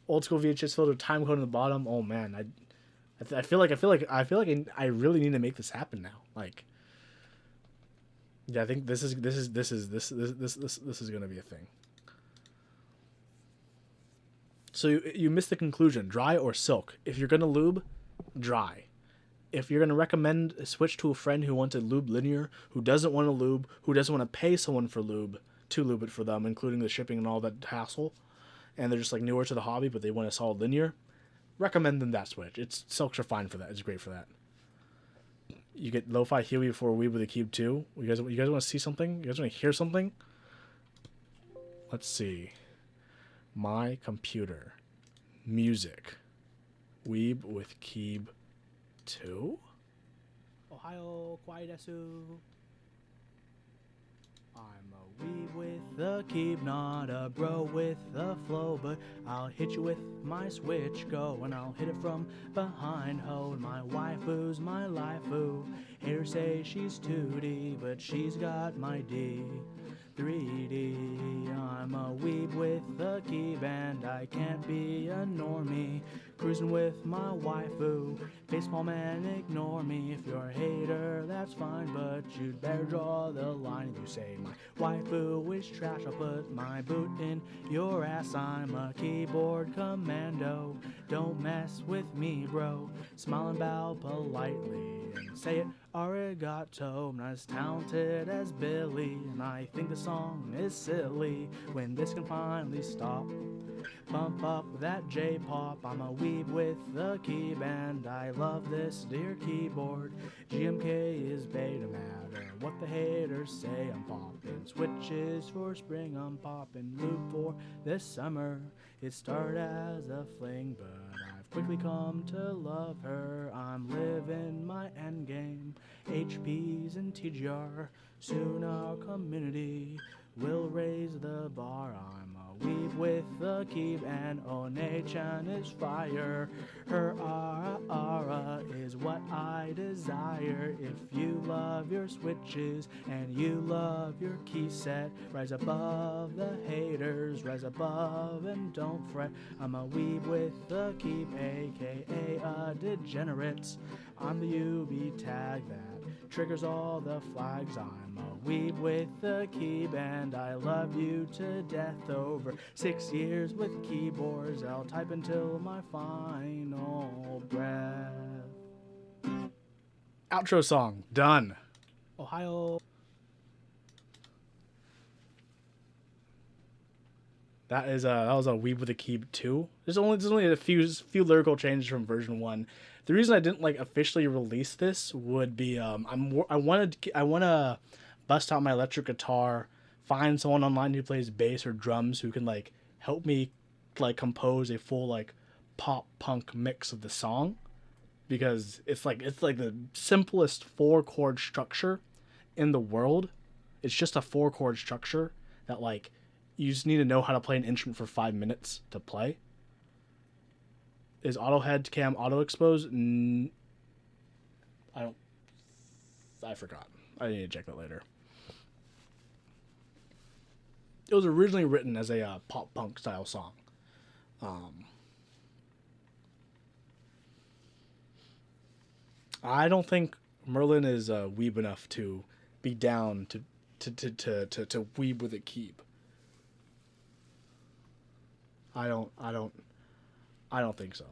Old school VHS filter, time code on the bottom. Oh man, I feel like I really need to make this happen now. Like, yeah, I think this is gonna be a thing. So you missed the conclusion. Dry or silk? If you're gonna lube, dry. If you're gonna recommend a switch to a friend who wants to lube linear, who doesn't want to lube, who doesn't want to pay someone for lube to lube it for them, including the shipping and all that hassle, and they're just like newer to the hobby, but they want a solid linear, recommend them that switch. Silks are fine for that. It's great for that. You get lo-fi Huey for a Weeb with a Cube 2. You guys want to see something? You guys want to hear something? Let's see. My computer. Music. Weeb with Cube 2? Ohio, Kwaidesu. I'm a weeb with the keep, not a bro with the flow, but I'll hit you with my switch, go, and I'll hit it from behind, ho, and my waifu's my lifeu. Haters say she's 2D, but she's got my D. 3D, I'm a weeb with the keep, and I can't be a normie. Cruising with my waifu, baseball man, ignore me. If you're a hater, that's fine, but you'd better draw the line. If you say my waifu is trash, I'll put my boot in your ass. I'm a keyboard commando, don't mess with me, bro. Smile and bow politely and say it arigato. I'm not as talented as Billy, and I think the song is silly. When this can finally stop, Bump up that J-pop, I'm a weeb with the key band. I love this dear keyboard. GMK is beta matter. What the haters say, I'm popping. Switches for spring, I'm popping. Lube for this summer. It started as a fling, but I've quickly come to love her. I'm living my endgame. HPs and TGR. Soon our community will raise the bar. I'm a weeb with the keep, and One-chan is fire. Her aura is what I desire. If you love your switches and you love your key set, rise above the haters, rise above and don't fret. I'm a weeb with the keep, aka a degenerate. I'm the UB tag that triggers all the flags. I'm a weeb with the key band. I love you to death. Over 6 years with keyboards, I'll type until my final breath. Outro song done. Ohio. That was a weeb with a key 2. There's only a few lyrical changes from version 1. The reason I didn't like officially release this would be I want to bust out my electric guitar, find someone online who plays bass or drums who can like help me like compose a full like pop punk mix of the song, because it's like the simplest 4-chord structure in the world. It's just a 4-chord structure that like you just need to know how to play an instrument for 5 minutes to play. Is auto head cam auto expose? I forgot. I need to check that later. It was originally written as a pop punk style song. I don't think Merlin is weeb enough to be down to weeb with a keep. I don't think so.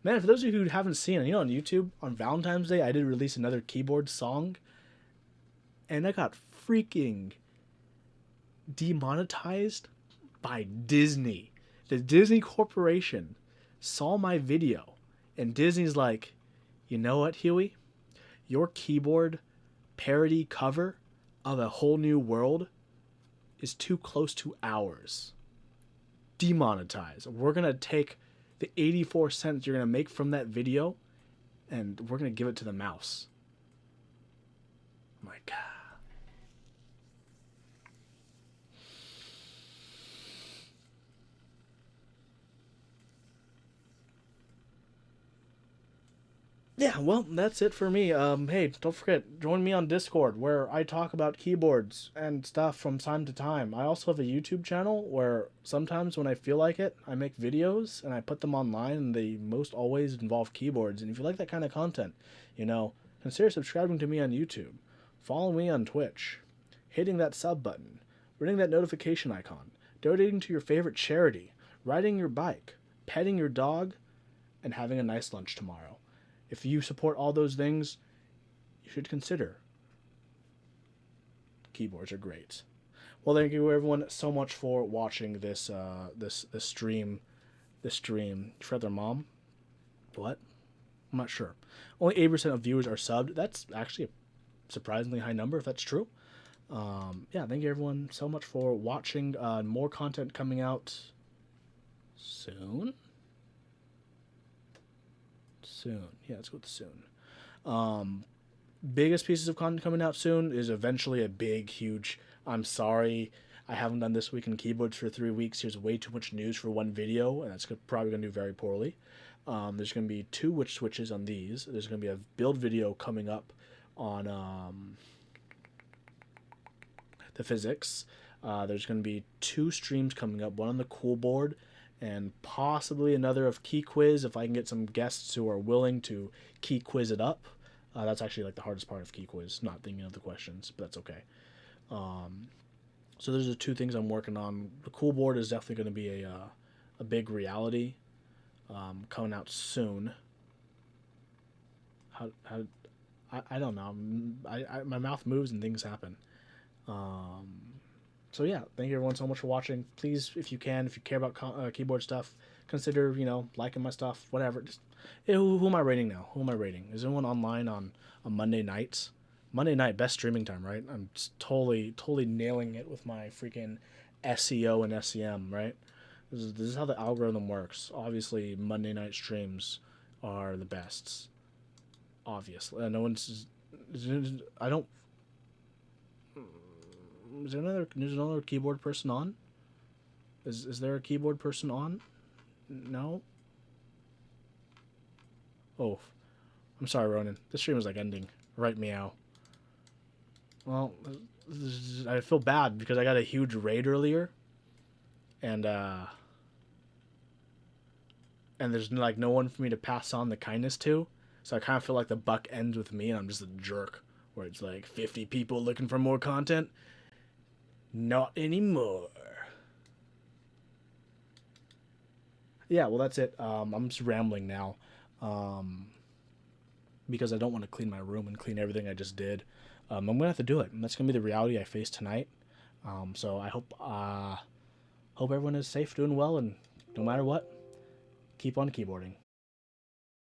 Man, for those of you who haven't seen it, on YouTube, on Valentine's Day, I did release another keyboard song, and I got freaking demonetized by Disney. The Disney Corporation saw my video, and Disney's like, you know what, Huey? Your keyboard parody cover of A Whole New World is too close to ours. Demonetize. We're going to take the 84 cents you're going to make from that video, and we're going to give it to the mouse. My God. Yeah, well, that's it for me. Hey, don't forget, join me on Discord, where I talk about keyboards and stuff from time to time. I also have a YouTube channel where sometimes when I feel like it, I make videos and I put them online, and they most always involve keyboards. And if you like that kind of content, consider subscribing to me on YouTube. Follow me on Twitch. Hitting that sub button. Ringing that notification icon. Donating to your favorite charity. Riding your bike. Petting your dog. And having a nice lunch tomorrow. If you support all those things, you should consider. Keyboards are great. Well, thank you everyone so much for watching this stream. This stream. You forgot their mom? What? I'm not sure. Only 8% of viewers are subbed. That's actually a surprisingly high number, if that's true. Yeah, thank you everyone so much for watching. More content coming out soon. Yeah, let's go with soon. Biggest pieces of content coming out soon is eventually a big, huge, I'm sorry, I haven't done This Week in Keyboards for 3 weeks. Here's way too much news for one video, and that's probably going to do very poorly. There's going to be 2 witch switches on these. There's going to be a build video coming up on the physics. There's going to be 2 streams coming up, one on the cool board, and possibly another of Key Quiz if I can get some guests who are willing to Key Quiz it up. That's actually like the hardest part of Key Quiz, not thinking of the questions, but that's okay. So those are the 2 things I'm working on. The cool board is definitely going to be a big reality coming out soon. I don't know. My mouth moves and things happen. So yeah, thank you everyone so much for watching. Please, if you can, if you care about keyboard stuff, consider, liking my stuff, whatever. Just, who am I rating now? Who am I rating? Is anyone online on Monday nights? Monday night, best streaming time, right? I'm just totally nailing it with my freaking SEO and SEM, right? This is how the algorithm works. Obviously, Monday night streams are the best. Obviously, no one's. I don't. Is there another keyboard person on? Is there a keyboard person on? No. Oh, I'm sorry, Ronan. This stream is like ending. Right, meow. Well, I feel bad because I got a huge raid earlier, and there's like no one for me to pass on the kindness to, so I kind of feel like the buck ends with me, and I'm just a jerk. Where it's like 50 people looking for more content. Not anymore. Yeah, well that's it. I'm just rambling now, because I don't want to clean my room and clean everything I just did. I'm gonna have to do it, and that's gonna be the reality I face tonight. So I hope everyone is safe, doing well, and no matter what, keep on keyboarding.